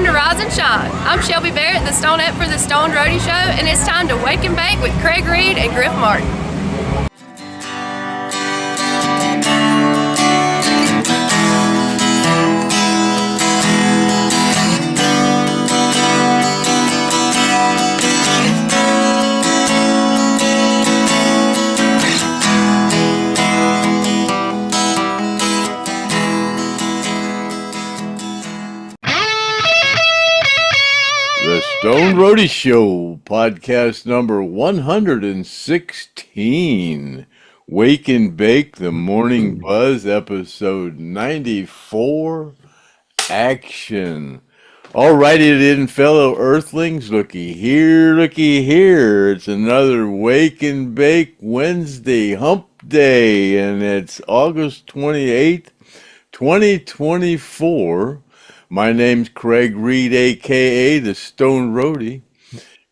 time to rise and shine. I'm Shelby Barrett, the STONED for the STONED Roadie Show, and it's time to wake and bake with Craig Reed and Griff Martin. The STONED Roadie Show, podcast number 116. Wake and Bake, The Morning Buzz, episode 94. Action. Alrighty then, fellow earthlings, looky here, looky here. It's another Wake and Bake Wednesday, hump day, and it's August 28th, 2024. My name's Craig Reed, a.k.a. the STONED Roadie,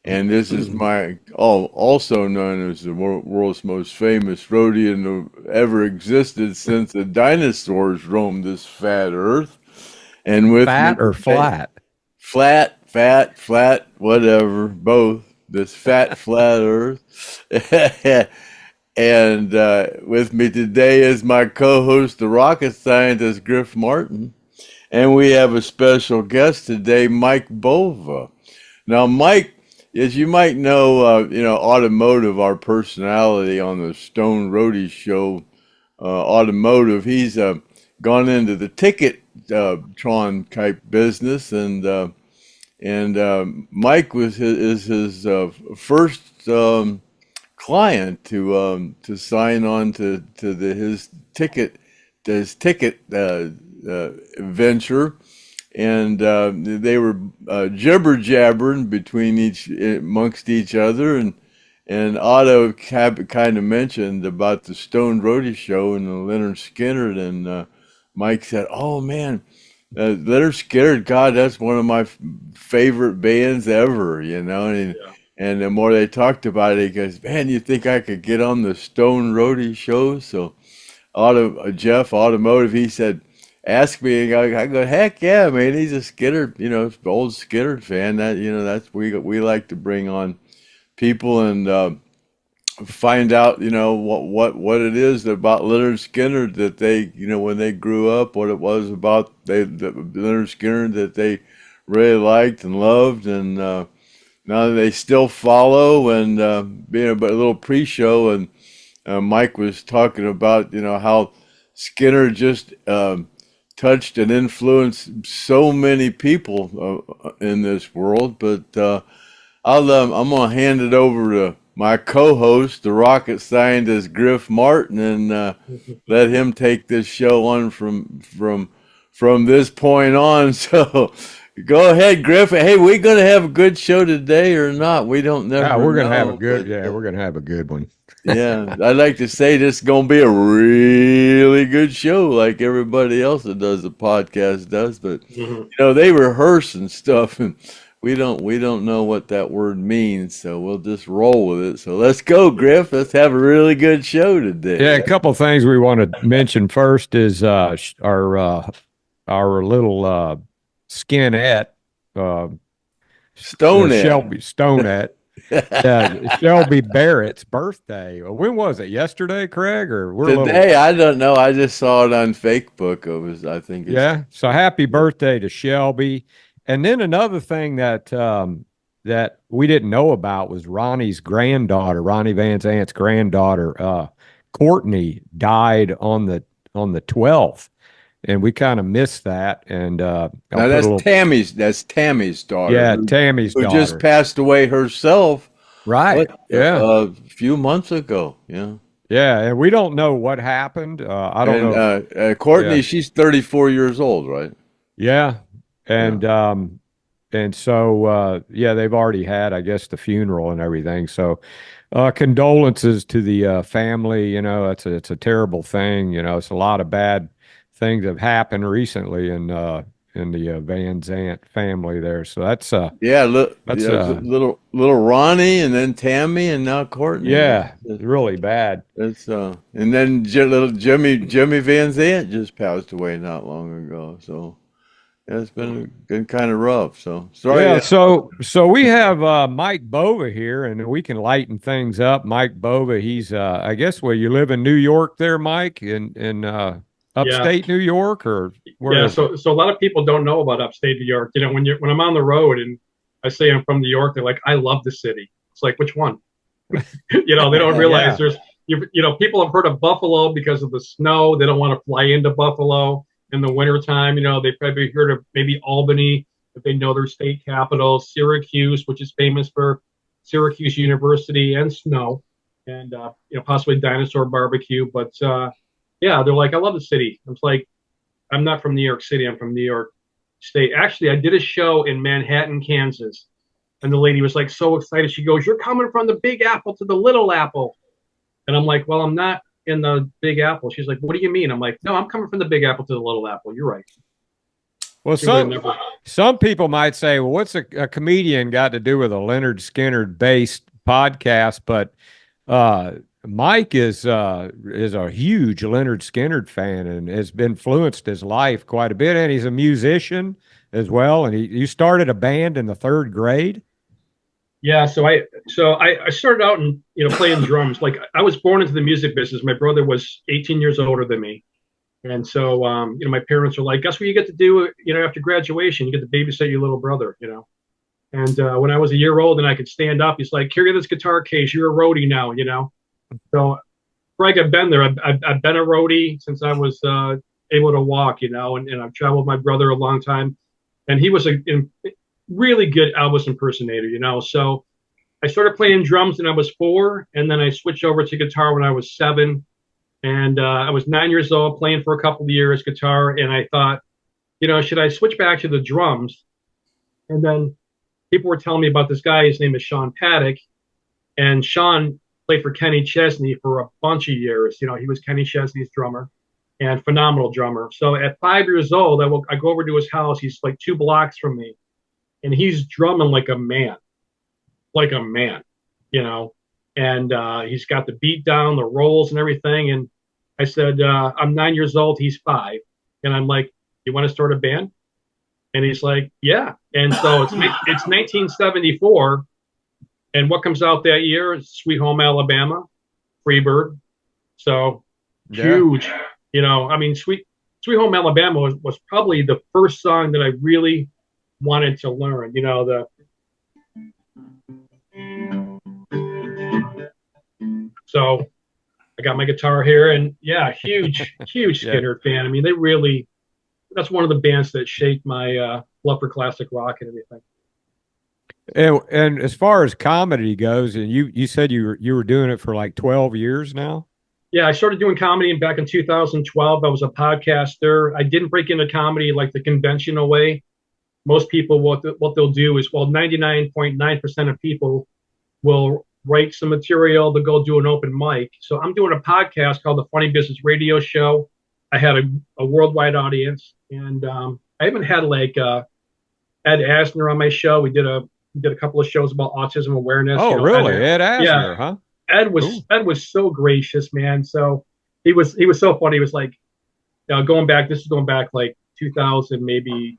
and this is my, also known as the world's most famous roadie ever existed since the dinosaurs roamed this fat earth. And with fat or flat? Flat, whatever, both. This fat, flat earth. And with me today is my co-host, the rocket scientist, Griff Martin. And we have a special guest today, Mike Bova. Now, Mike, as you might know, automotive, our personality on the STONED Roadie Show, automotive, he's gone into the ticket-tron type business, and Mike is his first client to sign on to his ticket venture, and they were jibber jabbering amongst each other, and Otto kind of mentioned about the STONED Roadie Show and the Lynyrd Skynyrd, and Mike said, "Oh man, Lynyrd Skynyrd, God, that's one of my favorite bands ever," and the more they talked about it, he goes, "Man, you think I could get on the STONED Roadie Show?" So Jeff Automotive, he said, ask me. I go, heck yeah, man. He's a Skynyrd, old Skynyrd fan. That's we like to bring on people and find out, what it is about Lynyrd Skynyrd that they, when they grew up, what it was about the Lynyrd Skynyrd that they really liked and loved, and now they still follow. And but a little pre-show, and Mike was talking about how Skynyrd just touched and influenced so many people in this world. But I'm gonna hand it over to my co-host, the rocket scientist Griff Martin, and let him take this show on from this point on. So go ahead, Griff. Hey, we gonna have a good show today or not? We don't know. Yeah, we're gonna have a good. Yeah, we're gonna have a good one. Yeah, I'd like to say this is going to be a really good show, like everybody else that does the podcast does. But they rehearse and stuff, and we don't know what that word means, so we'll just roll with it. So let's go, Griff. Let's have a really good show today. Yeah, a couple of things we want to mention first is our little skinette, STONED. Shelby Barrett's birthday. When was it? Yesterday, Craig? Or today? I don't know. I just saw it on FakeBook. So happy birthday to Shelby. And then another thing that we didn't know about was Ronnie Van Zant's granddaughter, Courtney, died on the 12th. And we kind of missed that. And now that's Tammy's daughter. Yeah, Tammy's daughter. Who just passed away herself. Right. A few months ago. Yeah. Yeah, and we don't know what happened. I don't know. Courtney, she's 34 years old, right? Yeah. And so they've already had, I guess, the funeral and everything. So condolences to the family. It's a terrible thing. It's a lot of bad things have happened recently in the Van Zant family there. So that's little Ronnie, and then Tammy, and now Courtney. Yeah, it's really bad. It's and then little Jimmy Van Zant just passed away not long ago. So it's been kind of rough. So sorry. Yeah, so we have Mike Bova here, and we can lighten things up. Mike Bova, he's I guess where you live in New York there, Mike, in Yeah, upstate New York, or where yeah. is it? So a lot of people don't know about upstate New York. You know, when I'm on the road and I say I'm from New York, they're like, I love the city. It's like, which one? You know, they don't realize Yeah. there's you know, people have heard of Buffalo because of the snow. They don't want to fly into Buffalo in the wintertime. You know, they probably heard of maybe Albany if they know their state capital, Syracuse, which is famous for Syracuse University and snow, and you know, possibly dinosaur barbecue. But yeah, they're like, I love the city. I'm like, I'm not from New York City. I'm from New York State. Actually, I did a show in Manhattan, Kansas, and the lady was like so excited. She goes, "You're coming from the Big Apple to the Little Apple." And I'm like, well, I'm not in the Big Apple. She's like, what do you mean? I'm like, no, I'm coming from the Big Apple to the Little Apple. You're right. Well, She would have never. some people might say, well, what's a comedian got to do with a Lynyrd Skynyrd based podcast? But Mike is a huge Lynyrd Skynyrd fan and has influenced his life quite a bit. And he's a musician as well. And you started a band in the third grade. Yeah, so I started out in playing drums. Like I was born into the music business. My brother was 18 years older than me, and so my parents were like, "Guess what you get to do? After graduation, you get to babysit your little brother." And when I was a year old and I could stand up, he's like, "Carry this guitar case. You're a roadie now." So Greg, I've been there. I've been a roadie since I was able to walk. And I've traveled with my brother a long time, and he was a really good Elvis impersonator. So I started playing drums when I was 4, and then I switched over to guitar when I was 7. And I was 9 years old, playing for a couple of years guitar, and I thought, should I switch back to the drums? And then people were telling me about this guy. His name is Sean Paddock, and Sean played for Kenny Chesney for a bunch of years. He was Kenny Chesney's drummer and phenomenal drummer. So at 5 years old, I go over to his house. He's like 2 blocks from me, and he's drumming like a man, and he's got the beat down, the rolls and everything. And I said, I'm 9 years old, he's 5. And I'm like, you want to start a band? And he's like, yeah. And so it's 1974. And what comes out that year is Sweet Home Alabama, Freebird. So huge, Sweet Home Alabama was probably the first song that I really wanted to learn. So I got my guitar here, and yeah, huge Skynyrd fan. I mean, that's one of the bands that shaped my love for classic rock and everything. And as far as comedy goes, and you said you were doing it for like 12 years now. Yeah, I started doing comedy back in 2012. I was a podcaster. I didn't break into comedy like the conventional way. Most people, what they'll do is, 99.9% of people will write some material to go do an open mic. So I'm doing a podcast called The Funny Business Radio Show. I had a worldwide audience, and I even had like Ed Asner on my show. We did a couple of shows about autism awareness. Oh, really? Ed Asner, yeah. huh? Ed was so gracious, man. So he was so funny. He was like, going back like 2000, maybe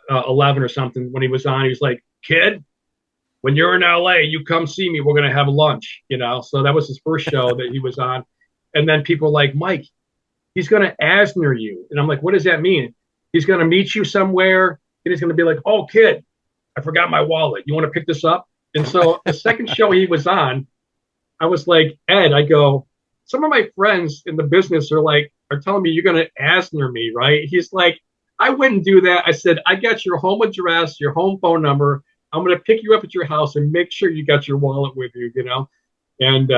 11 or something. When he was on, he was like, "Kid, when you're in LA, you come see me. We're gonna have lunch." So that was his first show that he was on. And then people were like, "Mike, he's gonna Asner you." And I'm like, "What does that mean?" He's gonna meet you somewhere, and he's gonna be like, "Oh, kid, I forgot my wallet. You want to pick this up?" And so the second show he was on, I was like, "Ed," I go, "some of my friends in the business are telling me you're going to Asner me, right?" He's like, "I wouldn't do that." I said, "I got your home address, your home phone number. I'm going to pick you up at your house and make sure you got your wallet with you, And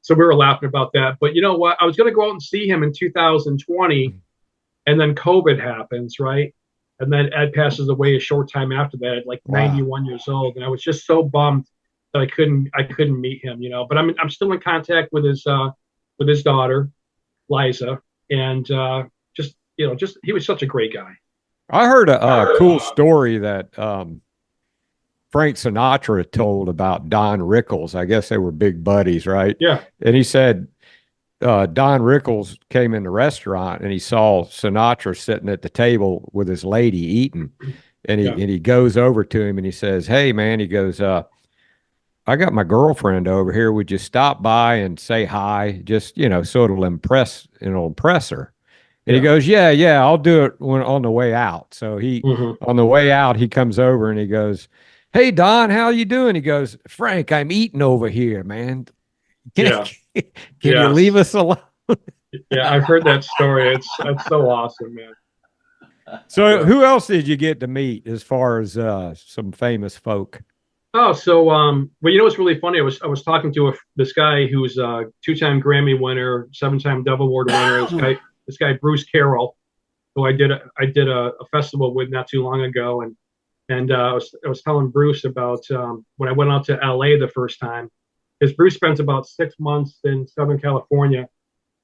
so we were laughing about that. But you know what? I was going to go out and see him in 2020, and then COVID happens, right? And then Ed passes away a short time after that, at like 91 years old. And I was just so bummed that I couldn't meet him, But I'm still in contact with his daughter, Liza, and he was such a great guy. I heard a cool story that Frank Sinatra told about Don Rickles. I guess they were big buddies, right? Yeah. And he said Don Rickles came in the restaurant and he saw Sinatra sitting at the table with his lady eating, and he goes over to him and he says, "Hey man," he goes, "I got my girlfriend over here. Would you stop by and say hi? Just, so it'll impress her." And he goes, "Yeah, I'll do it on the way out." So on the way out, he comes over and he goes, "Hey Don, how you doing?" He goes, "Frank, I'm eating over here, man. Can you leave us alone?" Yeah, I've heard that story. That's so awesome, man. So who else did you get to meet as far as some famous folk? Oh, so well, what's really funny? I was talking to this guy who's a 2-time Grammy winner, 7-time Dove Award winner. This guy Bruce Carroll, who I did a festival with not too long ago, and I was telling Bruce about when I went out to LA the first time, because Bruce spent about 6 months in Southern California.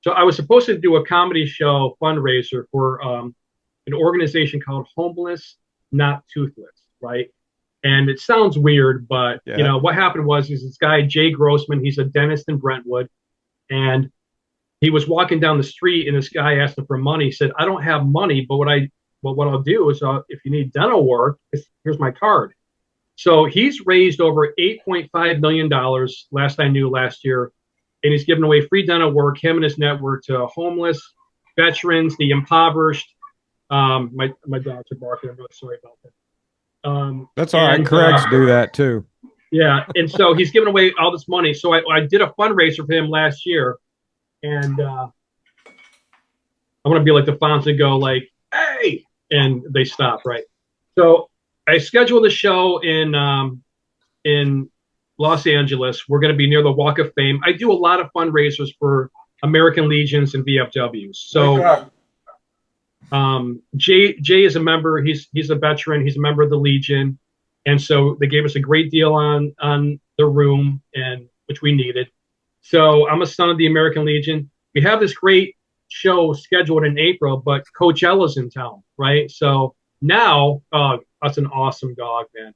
So I was supposed to do a comedy show fundraiser for an organization called Homeless Not Toothless, right? And it sounds weird, but what happened was this guy Jay Grossman, he's a dentist in Brentwood, and he was walking down the street, and this guy asked him for money. He said, "I don't have money, but what I'll do is if you need dental work, here's my card." So he's raised over $8.5 million last I knew last year, and he's given away free dental work, him and his network, to homeless, veterans, the impoverished. My dogs are barking. I'm really sorry about that. That's all right. Craig's do that too. Yeah, and so he's giving away all this money. So I did a fundraiser for him last year, and I want to be like the Fonz and go like, "Hey," and they stop, right? So I scheduled a show in Los Angeles. We're going to be near the Walk of Fame. I do a lot of fundraisers for American Legions and VFWs. So Jay is a member. He's a veteran. He's a member of the Legion, and so they gave us a great deal on the room, and which we needed. So I'm a son of the American Legion. We have this great show scheduled in April, but Coachella's in town, right? So now, that's an awesome dog, man.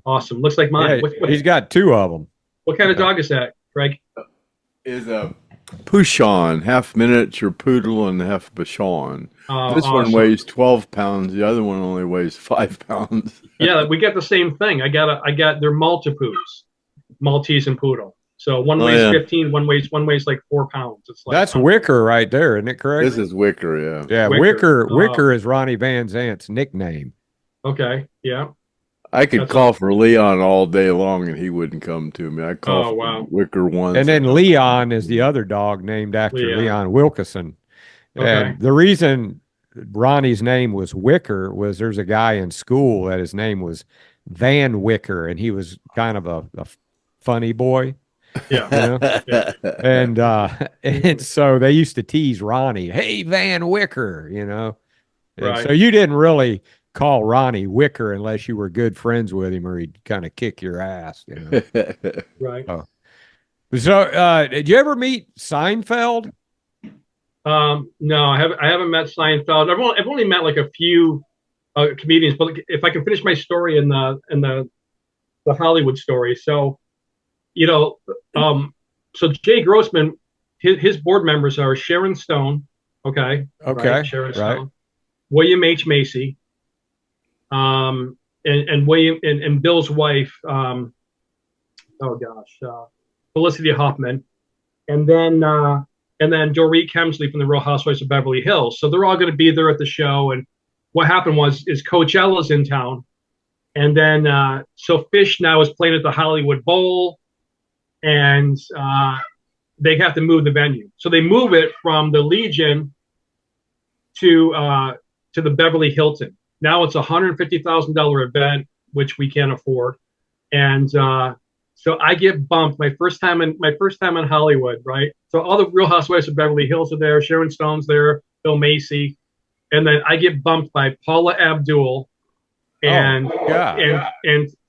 Awesome. Looks like mine. Yeah, he's got 2 of them. What kind of dog is that, Craig? Is a Pouchon, half miniature poodle and half Bichon. This one weighs 12 pounds. The other one only weighs 5 pounds. Yeah, we got the same thing. They're Maltipoos, Maltese and poodle. So one weighs 15, one weighs like 4 pounds. It's like, that's Wicker right there, isn't it, correct? This is Wicker, yeah. Yeah, Wicker is Ronnie Van Zant's nickname. Okay, yeah. I could call for Leon all day long and he wouldn't come to me. I call for Wicker once. And then Leon is the other dog named after Leon Wilkeson. Okay. And the reason Ronnie's name was Wicker was there's a guy in school that his name was Van Wicker, and he was kind of a funny boy. Yeah. Yeah. And so they used to tease Ronnie, "Hey, Van Wicker," Right. So you didn't really call Ronnie Wicker unless you were good friends with him, or he'd kind of kick your ass. Right. So did you ever meet Seinfeld? No, I haven't met Seinfeld. I've only met like a few comedians, but if I can finish my story in the Hollywood story. So, so Jay Grossman, his board members are Sharon Stone. Okay. Right? Sharon Stone, William H. Macy, and William and Bill's wife, Felicity Huffman, and then Dorit Kemsley from the Real Housewives of Beverly Hills. So they're all going to be there at the show. And what happened is Coachella's in town, and then so Fish now is playing at the Hollywood Bowl, and they have to move the venue. So they move it from the Legion to the Beverly Hilton. Now it's a $150,000 event, which we can't afford, and so I get bumped my first time in Hollywood, right? So all the Real Housewives of Beverly Hills are there, Sharon Stone's there, Bill Macy, and then I get bumped by Paula Abdul and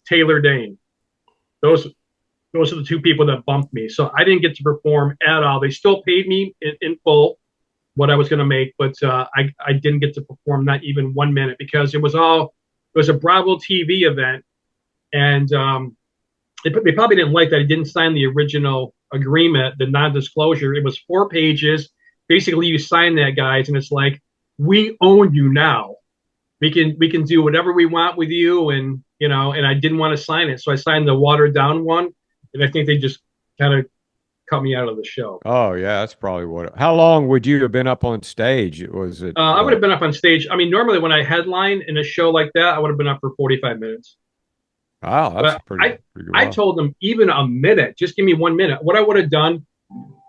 Taylor Dane. Those are the 2 people that bumped me. So I didn't get to perform at all. They still paid me in full what I was going to make, but I didn't get to perform, not even 1 minute, because it was a Bravo TV event, and they probably didn't like that I didn't sign the original agreement, the non-disclosure. It was 4 pages. Basically, you sign that, guys, and it's like, we own you now. We can do whatever we want with you, and and I didn't want to sign it, so I signed the watered down one, and I think they just kind of cut me out of the show. Oh yeah, that's probably what. How long would you have been up on stage? Was it? I would have been up on stage. I mean, normally when I headline in a show like that, I would have been up for 45 minutes. Wow, that's But pretty good. I told them even a minute, just give me 1 minute. What I would have done,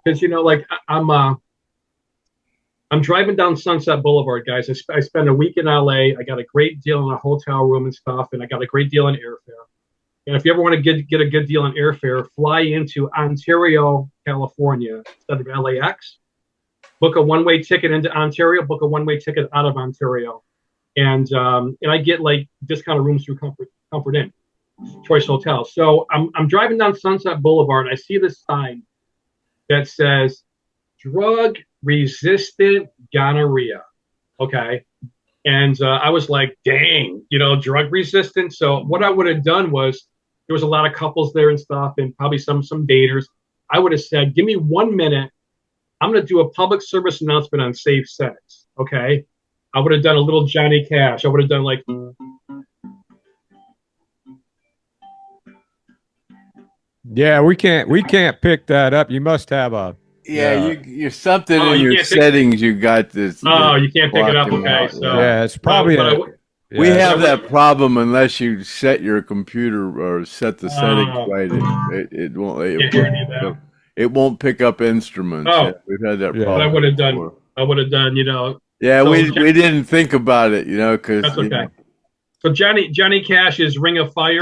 because like I'm driving down Sunset Boulevard, guys. I spent a week in LA. I got a great deal in a hotel room and stuff, and I got a great deal in airfare. And if you ever want to get a good deal on airfare, fly into Ontario, California instead of LAX. Book a one-way ticket into Ontario. Book a one-way ticket out of Ontario, and I get like discounted rooms through Comfort Inn, Choice Hotels. So I'm driving down Sunset Boulevard, and I see this sign that says drug-resistant gonorrhea. Okay. And I was like, dang, drug resistant. So what I would have done was, there was a lot of couples there and stuff, and probably some daters. I would have said, give me 1 minute. I'm going to do a public service announcement on safe sex. Okay. I would have done a little Johnny Cash. I would have done like, yeah, we can't pick that up. You must have a. You're something in your settings. You got this. Oh, you can't pick it up. Okay, so yeah, it's probably. We have that problem unless you set your computer or set the settings right. It won't. It won't pick up instruments. Oh, yeah, we've had that problem. But I would have done. Yeah, so we didn't think about it. Because that's okay. So Johnny Cash's Ring of Fire.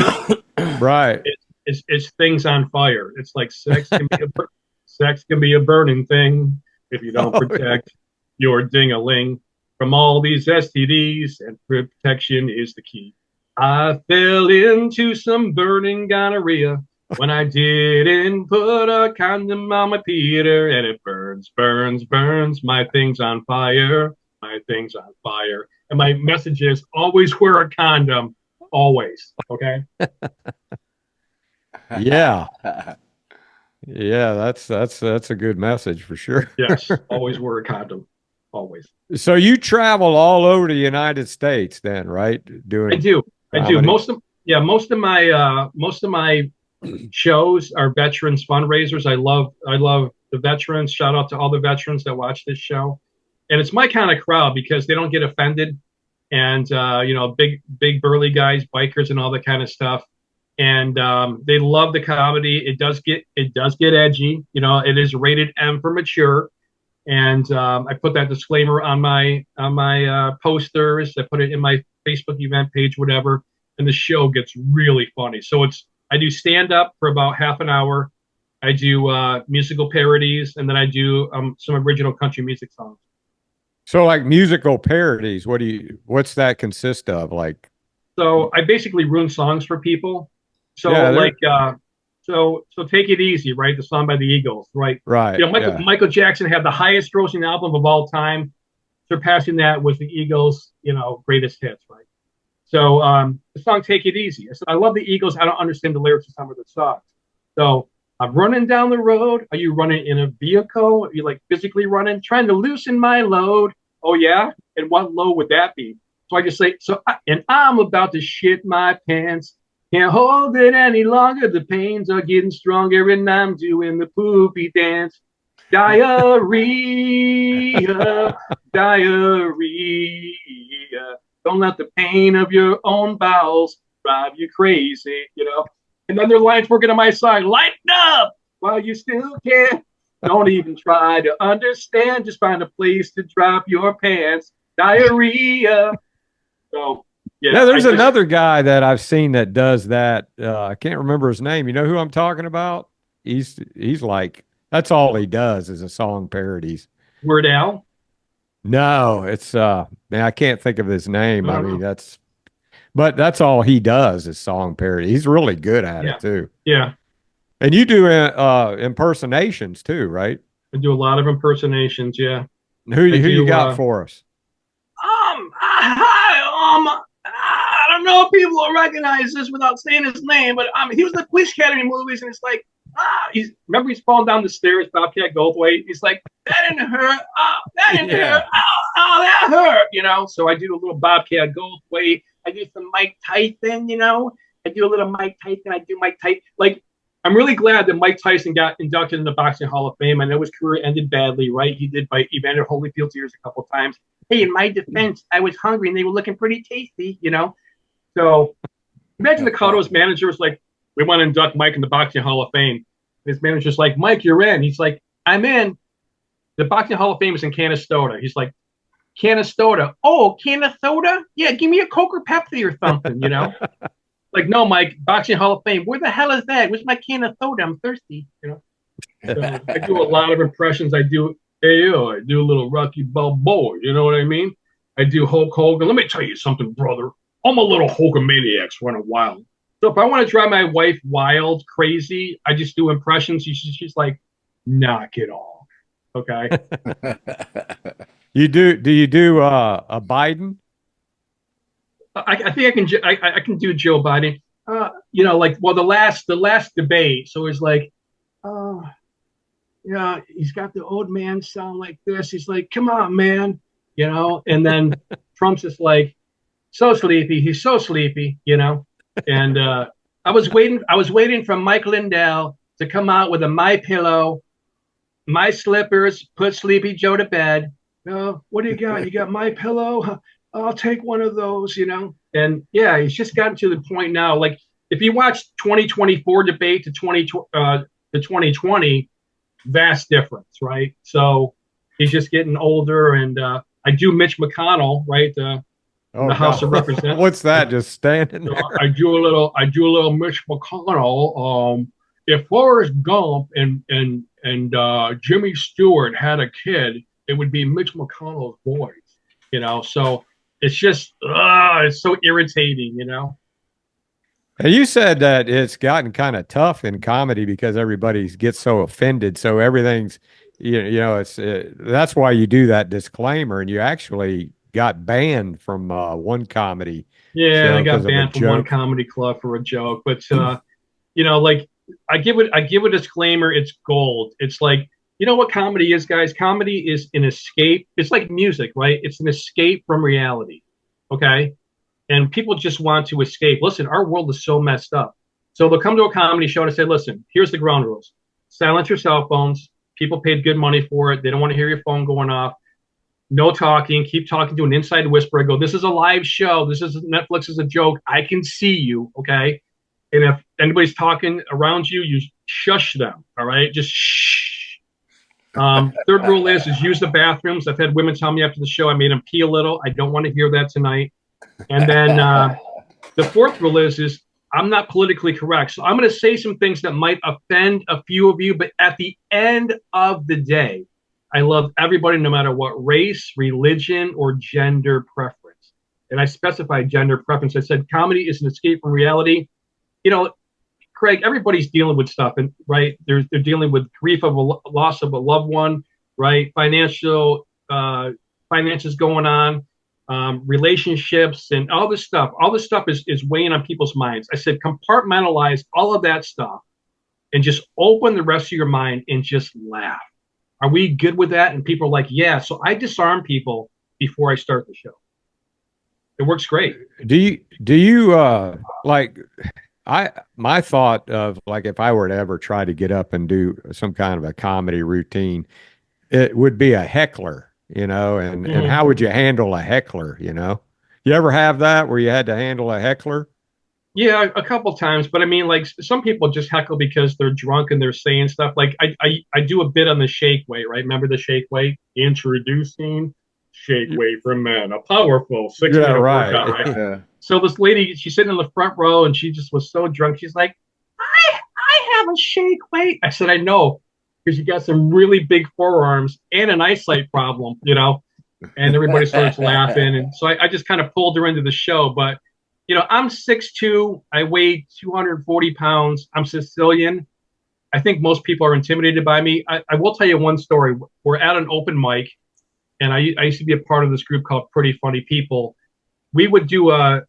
Right. It's things on fire. It's like sex can be a burning thing if you don't protect your ding-a-ling from all these STDs, and protection is the key. I fell into some burning gonorrhea when I didn't put a condom on my Peter, and it burns, burns, burns. My thing's on fire. My thing's on fire. And my message is always wear a condom. Always. Okay? Yeah. Yeah, that's a good message for sure. Yes, always wear a condom. Always. So you travel all over the United States then, right? I do. Most of my shows are veterans fundraisers. I love the veterans. Shout out to all the veterans that watch this show. And it's my kind of crowd because they don't get offended. And big burly guys, bikers and all that kind of stuff. And they love the comedy. It does get edgy. It is rated M for mature. And I put that disclaimer on my posters. I put it in my Facebook event page, whatever. And the show gets really funny. So I do stand up for about half an hour. I do musical parodies, and then I do some original country music songs. So like musical parodies, what's that consist of? Like, so I basically ruin songs for people. So so Take It Easy, right? The song by the Eagles, right? Right. Michael Jackson had the highest grossing album of all time. Surpassing that was the Eagles, greatest hits, right? So the song Take It Easy. I love the Eagles. I don't understand the lyrics of some of the songs. So I'm running down the road. Are you running in a vehicle? Are you like physically running? Trying to loosen my load. Oh yeah? And what load would that be? So I just say, and I'm about to shit my pants. Can't hold it any longer. The pains are getting stronger, and I'm doing the poopy dance. Diarrhea, diarrhea. Don't let the pain of your own bowels drive you crazy, And then their lines working on my side. Lighten up while you still can. Don't even try to understand. Just find a place to drop your pants. Diarrhea. So. Yeah, there's another guy that I've seen that does that. I can't remember his name. You know who I'm talking about? He's like, that's all he does is a song parodies. Weird Al? No, it's man, I can't think of his name. I mean, but that's all he does is song parody. He's really good at it too. Yeah. And you do impersonations too, right? I do a lot of impersonations, yeah. Who you got for us? I don't know if people will recognize this without saying his name, but he was in the Police Academy movies, and it's like Remember he's falling down the stairs, Bobcat Goldthwait. He's like, that didn't hurt. Oh, that didn't hurt. Oh, that hurt. You know, so I do a little Bobcat Goldthwait. I do some Mike Tyson, you know. I do a little Mike Tyson. I do Mike Tyson. Like, I'm really glad that Mike Tyson got inducted in the Boxing Hall of Fame. I know his career ended badly, right? He did bite Evander Holyfield's ears a couple of times. Hey, in my defense, I was hungry and they were looking pretty tasty, you know? So imagine the Cowboys manager was like, we want to induct Mike in the Boxing Hall of Fame. His manager's like, Mike, you're in. He's like, I'm in. The Boxing Hall of Fame is in Canastota. He's like, Canastota. Oh, Canastota? Yeah, give me a Coke or Pepsi or something, you know? Like, no, Mike, Boxing Hall of Fame. Where the hell is that? Where's my can of soda? I'm thirsty, you know? So I do a lot of impressions. I do a little Rocky Balboa, you know what I mean? I do Hulk Hogan. Let me tell you something, brother. I'm a little Hulkamaniac running wild. So if I want to drive my wife wild, crazy, I just do impressions. She's like, knock it off. Okay. Do you do a Biden? I think I can do Joe Biden. You know, like, well, the last debate. So it's like, yeah, he's got the old man sound like this. He's like, come on, man, you know. And then Trump's just like, so sleepy. He's so sleepy, you know. And I was waiting for Mike Lindell to come out with a My Pillow, my slippers, put Sleepy Joe to bed. What do you got? You got My Pillow? I'll take one of those, you know. And yeah, he's just gotten to the point now. Like, if you watch 2024 debate to 2020, vast difference, right? So he's just getting older. And I do Mitch McConnell, right? The House of Representatives. What's that? Just standing there. I do a little Mitch McConnell. If Forrest Gump and Jimmy Stewart had a kid, it would be Mitch McConnell's voice, you know. So it's just it's so irritating, you know. You said that it's gotten kind of tough in comedy because everybody gets so offended. So everything's, you know, that's why you do that disclaimer, and you actually got banned from one comedy. Yeah, I got banned from one comedy club for a joke. But you know, like, I give a disclaimer. It's gold. It's like, you know what comedy is, guys? Comedy is an escape. It's like music, right? It's an escape from reality. Okay. And people just want to escape. Listen, our world is so messed up. So they'll come to a comedy show and say, listen, here's the ground rules. Silence your cell phones. People paid good money for it. They don't want to hear your phone going off. No talking. Keep talking to an inside whisper. I go, this is a live show. This is Netflix is a joke. I can see you. Okay. And if anybody's talking around you, you shush them. All right. Just shh. Third rule is use the bathrooms. I've had women tell me after the show, I made them pee a little. I don't want to hear that tonight. And then the fourth rule is I'm not politically correct. So I'm going to say some things that might offend a few of you, but at the end of the day, I love everybody no matter what race, religion, or gender preference. And I specified gender preference. I said comedy is an escape from reality. You know, Craig, everybody's dealing with stuff, and right, they're dealing with grief of a loss of a loved one, right? Finances going on, relationships, and all this stuff. All this stuff is weighing on people's minds. I said compartmentalize all of that stuff, and just open the rest of your mind and just laugh. Are we good with that? And people are like, yeah. So I disarm people before I start the show. It works great. Do you like? My thought of, like, if I were to ever try to get up and do some kind of a comedy routine, it would be a heckler, you know, and how would you handle a heckler, you know? You ever have that where you had to handle a heckler? Yeah, a couple times, but I mean, like, some people just heckle because they're drunk and they're saying stuff. Like, I do a bit on the shake weight, right? Remember the shake weight? Introducing shake weight for men, a powerful 6-minute workout, right? Yeah. So this lady, she's sitting in the front row, and she just was so drunk. She's like, I have a shake weight. I said, I know, because you got some really big forearms and an eyesight problem, you know. And everybody starts laughing, and so I just kind of pulled her into the show. But you know, I'm 6'2", I weigh 240 pounds. I'm Sicilian. I think most people are intimidated by me. I will tell you one story. We're at an open mic, and I used to be a part of this group called Pretty Funny People. We would do a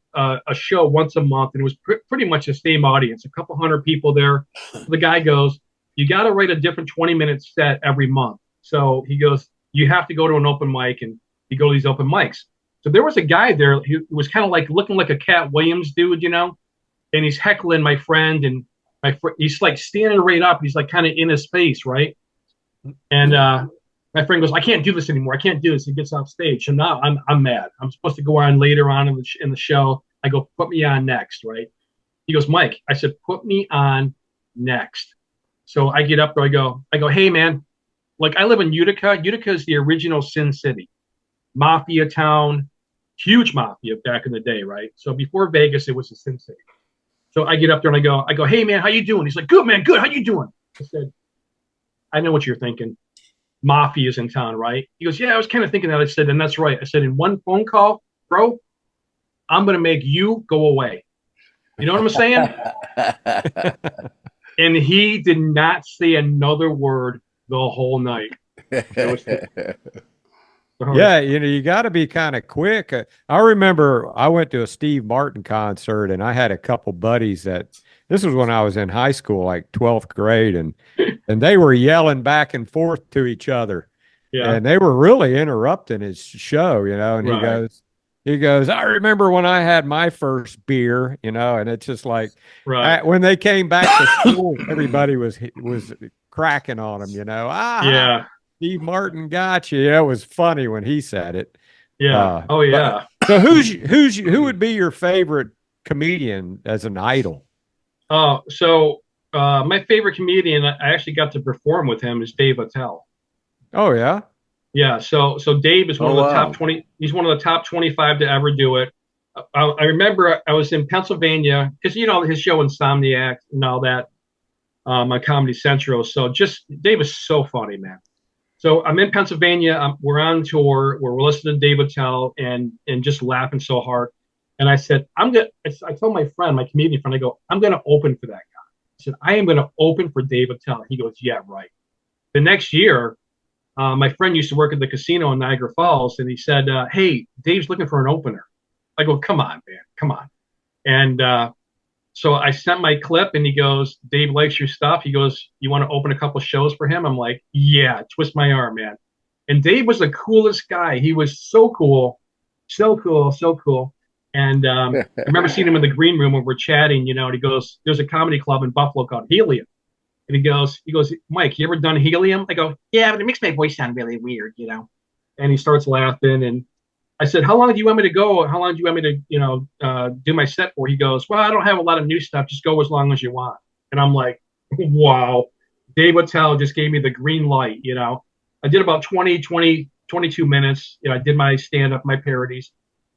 show once a month, and it was pretty much the same audience, a couple hundred people there. The guy goes, you got to write a different 20-minute set every month. So he goes, you have to go to an open mic, and you go to these open mics. So there was a guy there who was kind of like looking like a Cat Williams dude, and he's heckling my friend, and he's like standing right up. He's like kind of in his face, right? And my friend goes, I can't do this anymore. I can't do this. He gets off stage. So now I'm mad. I'm supposed to go on later on in the show. I go, put me on next, right? He goes, Mike. I said, put me on next. So I get up there. I go, hey, man. Like, I live in Utica. Utica is the original Sin City. Mafia town. Huge mafia back in the day, right? So before Vegas, it was a Sin City. So I get up there and I go, hey, man, how you doing? He's like, good, man, good. How you doing? I said, I know what you're thinking. Mafia's in town, right? He goes, yeah, I was kind of thinking that. I said, and that's right. I said, in one phone call, bro, I'm going to make you go away. You know what I'm saying? And he did not say another word the whole night. Yeah, you got to be kind of quick. I remember I went to a Steve Martin concert, and I had a couple buddies this was when I was in high school, like 12th grade, and they were yelling back and forth to each other. Yeah. And they were really interrupting his show, and he goes, I remember when I had my first beer, and it's just like, when they came back to school, everybody was cracking on him, yeah. Steve Martin got you. It was funny when he said it. Yeah. Oh yeah. So who would be your favorite comedian as an idol? So my favorite comedian, I actually got to perform with him, is Dave Attell. Oh yeah. Yeah. So Dave is one of the top 20. He's one of the top 25 to ever do it. I remember I was in Pennsylvania because his show Insomniac and all that on Comedy Central. So Dave is so funny, man. So I'm in Pennsylvania. We're on tour. We're listening to Dave Attell and just laughing so hard. And I said, I told my friend, my comedian friend, I go, I'm going to open for that guy. I said, I am going to open for Dave Attell. He goes, yeah, right. The next year, my friend used to work at the casino in Niagara Falls, and he said, hey, Dave's looking for an opener. I go, come on, man, come on. And so I sent my clip, and he goes, Dave likes your stuff. He goes, you want to open a couple shows for him? I'm like, yeah, twist my arm, man. And Dave was the coolest guy. He was so cool, so cool, so cool. And I remember seeing him in the green room when we're chatting, and he goes, there's a comedy club in Buffalo called Helium. And he goes, Mike, you ever done Helium? I go, yeah, but it makes my voice sound really weird, And he starts laughing. And I said, how long do you want me to go? How long do you want me to, do my set for? He goes, well, I don't have a lot of new stuff. Just go as long as you want. And I'm like, wow. Dave Attell just gave me the green light, I did about 22 minutes. I did my stand-up, my parodies.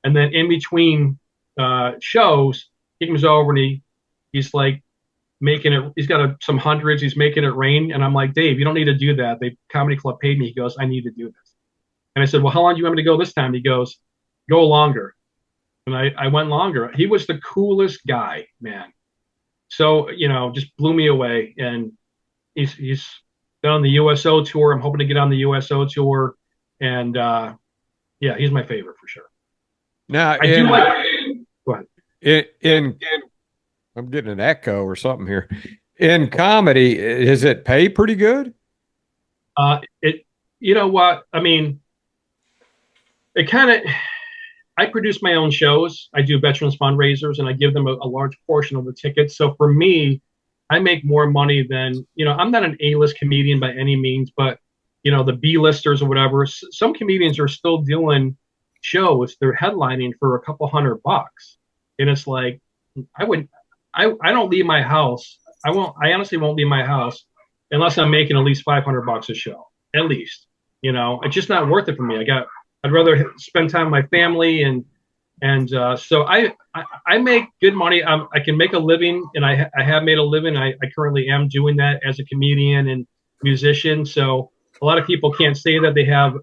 And then in between shows, he comes over and he's like making it. He's got some hundreds. He's making it rain. And I'm like, Dave, you don't need to do that. The comedy club paid me. He goes, I need to do this. And I said, well, how long do you want me to go this time? He goes, go longer. And I went longer. He was the coolest guy, man. So, just blew me away. And he's been on the USO tour. I'm hoping to get on the USO tour. And yeah, he's my favorite for sure. Now, I do like. Go ahead. I'm getting an echo or something here. In comedy, does it pay pretty good? You know what? I mean, it kind of. I produce my own shows. I do veterans fundraisers, and I give them a large portion of the tickets. So for me, I make more money than I'm not an A-list comedian by any means, but the B-listers or whatever. Some comedians are still doing shows. They're headlining for a couple $100, and it's like I don't leave my house. I honestly won't leave my house unless I'm making at least $500 a show. At least, it's just not worth it for me. I'd rather spend time with my family and so I make good money. I can make a living, and I have made a living. I currently am doing that as a comedian and musician. So a lot of people can't say that they have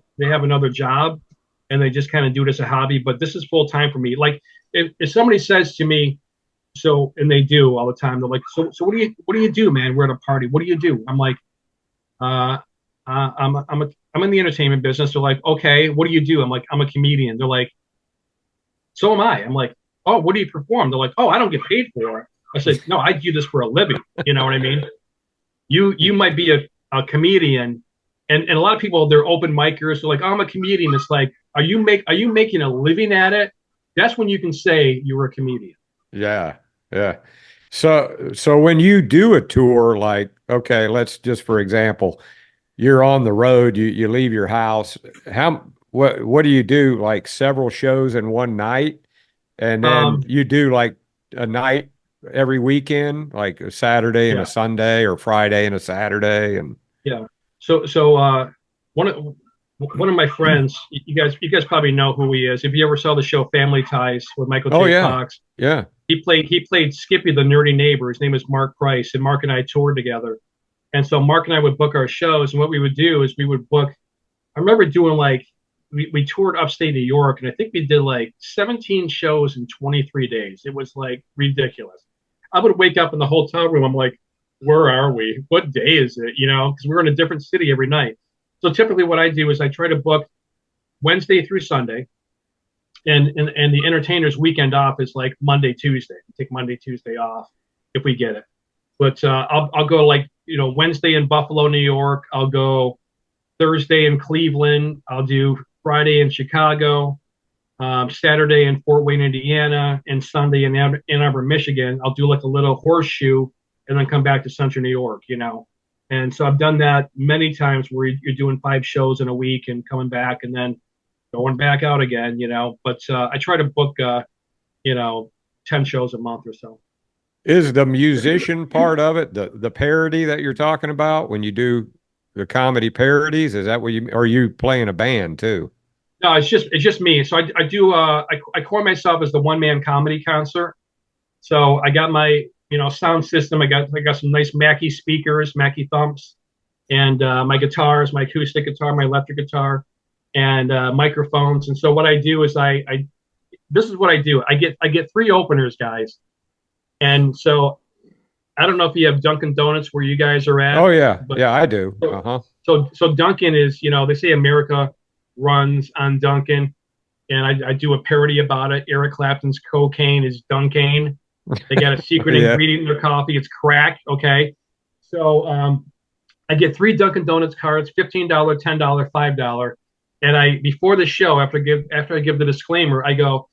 another job and they just kind of do it as a hobby. But this is full time for me. Like if somebody says to me, and they do all the time, they're like, so what do you do, man? We're at a party. What do you do? I'm like, I'm in the entertainment business. They're like, okay, what do you do? I'm like, I'm a comedian. They're like, so am I. I'm like, oh, what do you perform? They're like, oh, I don't get paid for it. I said, no, I do this for a living. You know what I mean? you might be a comedian, and a lot of people, they're open micers. They're like, oh, I'm a comedian. It's like, are you making a living at it? That's when you can say you were a comedian. Yeah, yeah. So when you do a tour, like, okay, let's just for example, you're on the road, you leave your house. What do you do? Like several shows in one night, and then you do like a night every weekend, like a Saturday and Yeah. a Sunday, or Friday and a Saturday, and Yeah. So one of my friends, you guys probably know who he is. If you ever saw the show Family Ties with Michael oh J. yeah, Fox, yeah. he played Skippy the nerdy neighbor. His name is Mark Price, and Mark and I toured together. And so Mark and I would book our shows, and what we would do is we would book. I remember doing like we toured upstate New York, and I think we did like 17 shows in 23 days. It was like ridiculous. I would wake up in the hotel room. I'm like, where are we? What day is it? You know, because we're in a different city every night. So typically, what I do is I try to book Wednesday through Sunday, and the entertainer's weekend off is like Monday, Tuesday. Take Monday, Tuesday off if we get it. But I'll go like, you know, Wednesday in Buffalo, New York. I'll go Thursday in Cleveland. I'll do Friday in Chicago, Saturday in Fort Wayne, Indiana, and Sunday in Ann Arbor, Michigan. I'll do like a little horseshoe and then come back to Central New York, you know. And so I've done that many times where you're doing 5 shows in a week and coming back and then going back out again, you know. But I try to book, you know, 10 shows a month or so. Is the musician part of it the parody that you're talking about when you do the comedy parodies? Is that what you, or are you playing a band too? No, it's just me. So I do I call myself as the one man comedy concert. So I got my, you know, sound system. I got some nice Mackie speakers, Mackie thumps, and my guitars, my acoustic guitar, my electric guitar, and microphones. And so what I do is I this is what I do. I get 3 openers, guys. And so I don't know if you have Dunkin' Donuts where you guys are at. Oh yeah, yeah, I do. Uh-huh. So Dunkin' is, you know, they say America runs on Dunkin', and I do a parody about it. Eric Clapton's cocaine is Dunkin'. They got a secret Yeah. ingredient in their coffee. It's crack. Okay. So I get 3 Dunkin' Donuts cards, $15, $10, $5. And before the show, after I give the disclaimer, I go,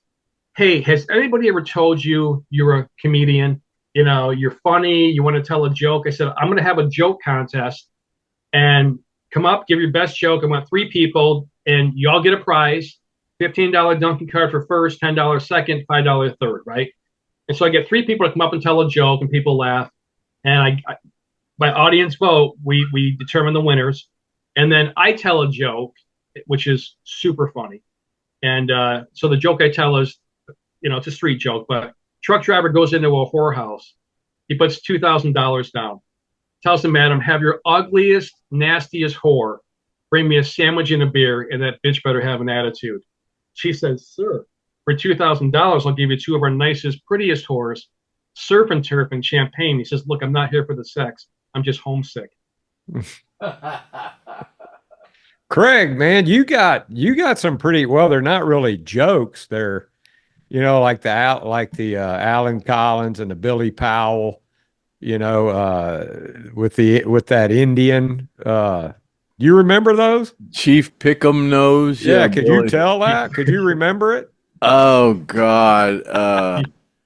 hey, has anybody ever told you you're a comedian? You know, you're funny, you want to tell a joke? I said, I'm going to have a joke contest, and come up, give your best joke. I want 3 people, and you all get a prize, $15 Dunkin' card for first, $10 second, $5 third, right? And so I get 3 people to come up and tell a joke, and people laugh. And I by audience vote, we determine the winners. And then I tell a joke, which is super funny. And so the joke I tell is, you know, it's a street joke, but truck driver goes into a whorehouse. He puts $2,000 down. Tells the madam, have your ugliest, nastiest whore bring me a sandwich and a beer, and that bitch better have an attitude. She says, sir, for $2,000, I'll give you 2 of our nicest, prettiest whores, surf and turf and champagne. He says, look, I'm not here for the sex. I'm just homesick. Craig, man, you got some pretty, well, they're not really jokes. They're, you know, like the Alan Collins and the Billy Powell, you know, with that Indian. Do you remember those? Chief Pick'em Nose. Yeah, could Billy. you tell that? Could you remember it? Oh God.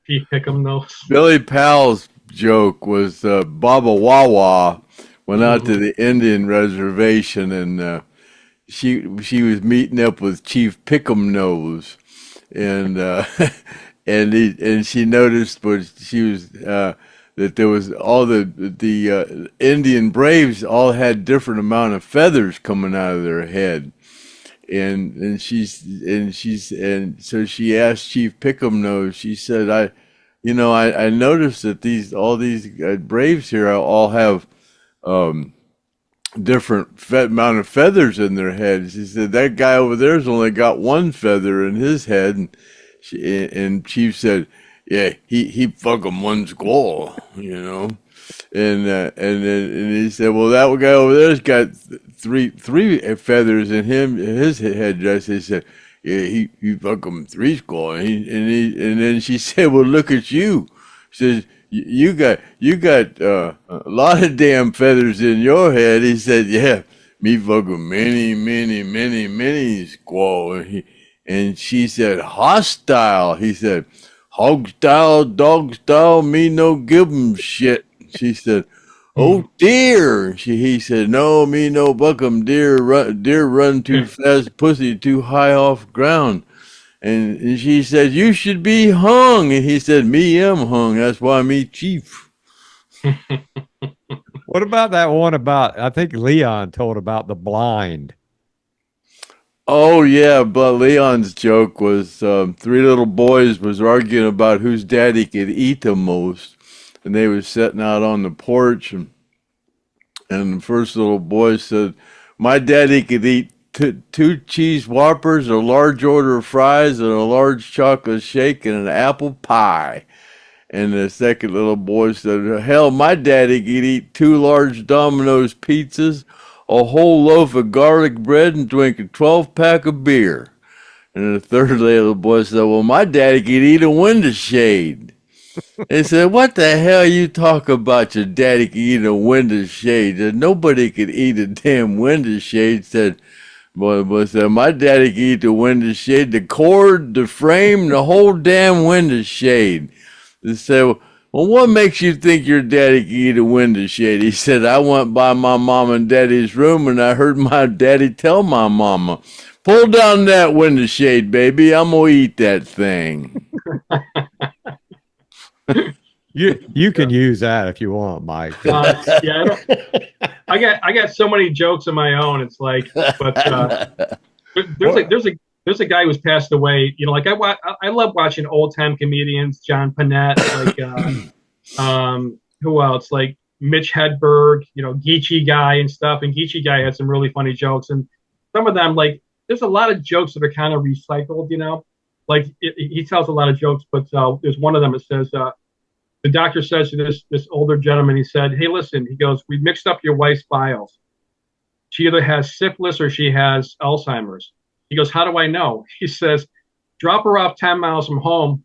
Pete Pick'em Nose. Billy Powell's joke was Baba Wawa went out to the Indian reservation, and she was meeting up with Chief Pick'em Nose, and and she noticed that there was all the Indian braves all had different amount of feathers coming out of their head. And so she asked Chief Pick'em Nose. She said, I noticed that all these braves here all have different amount of feathers in their heads. She said, that guy over there's only got 1 feather in his head. And Chief said, yeah, he fuck 'em 1 squall, you know. And he said, well, that guy over there's got three feathers in his headdress. He said, yeah, he fuck 'em 3 squall. And then she said, well, look at you. She says, you got a lot of damn feathers in your head. He said, yeah, me fucking many squaw. And she said, hostile. He said, hog style, dog style, me no give 'em shit. She said, oh dear. He said, no, me no buck 'em, deer run too fast, pussy too high off ground. And she said, you should be hung. And he said, me am hung. That's why me chief. What about that one about, I think Leon told about the blind. Oh, yeah. But Leon's joke was three little boys was arguing about whose daddy could eat the most. And they were sitting out on the porch. And the first little boy said, my daddy could eat two cheese whoppers, a large order of fries, and a large chocolate shake, and an apple pie. And the second little boy said, hell, my daddy could eat 2 large Domino's pizzas, a whole loaf of garlic bread, and drink a 12-pack of beer. And the third little boy said, well, my daddy could eat a window shade. They said, what the hell you talk about your daddy could eat a window shade? And nobody could eat a damn window shade. Said, Boy said, my daddy could eat the window shade, the cord, the frame, the whole damn window shade. They said, well, what makes you think your daddy could eat a window shade? He said, I went by my mom and daddy's room and I heard my daddy tell my mama, pull down that window shade, baby. I'm going to eat that thing. You can use that if you want, Mike. Yeah, I got so many jokes of my own. It's like, but there's a guy who's passed away. You know, like I love watching old time comedians, John Panette, like who else? Like Mitch Hedberg, you know, Geechee Guy and stuff. And Geechee Guy had some really funny jokes, and some of them, like, there's a lot of jokes that are kind of recycled. You know, like he tells a lot of jokes, but there's one of them that says. The doctor says to this older gentleman, he said, hey, listen, he goes, we mixed up your wife's files. She either has syphilis or she has Alzheimer's. He goes, how do I know? He says, drop her off 10 miles from home.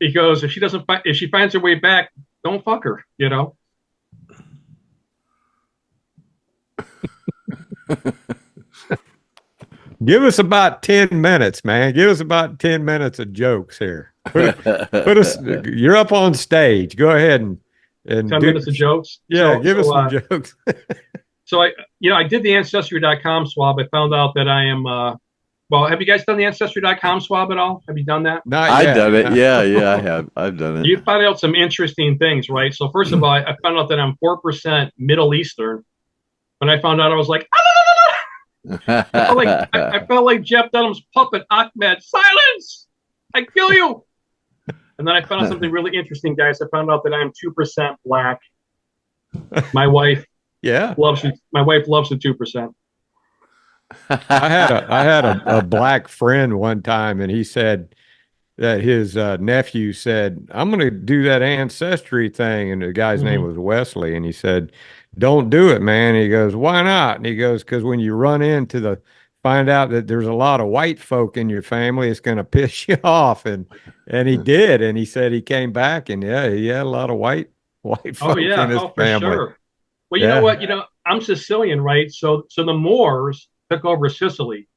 He goes, if she finds her way back, don't fuck her, you know? Give us about 10 minutes, man. Give us about 10 minutes of jokes here. Put us. You're up on stage. Go ahead and 10 minutes of jokes. Yeah, give us some jokes. So I did the Ancestry.com swab. I found out that I am. Well, have you guys done the Ancestry.com swab at all? Have you done that? Not yet. I've done it. Yeah, I have. I've done it. You find out some interesting things, right? So first of all, I found out that I'm 4% Middle Eastern. When I found out, I was like, I felt like Jeff Dunham's puppet, Ahmed. Silence! I kill you! And then I found out something really interesting, guys. I found out that I'm 2% black. My wife, loves it. My wife loves the 2%. I had a black friend one time, and he said that his nephew said, "I'm going to do that Ancestry thing," and the guy's name was Wesley, and he said, "Don't do it, man." He goes, "Why not?" And he goes, "Because when you run into find out that there's a lot of white folk in your family, it's going to piss you off." And he did. And he said he came back and he had a lot of white folk in his family. For sure. Well, you know what? You know, I'm Sicilian, right? So the Moors took over Sicily.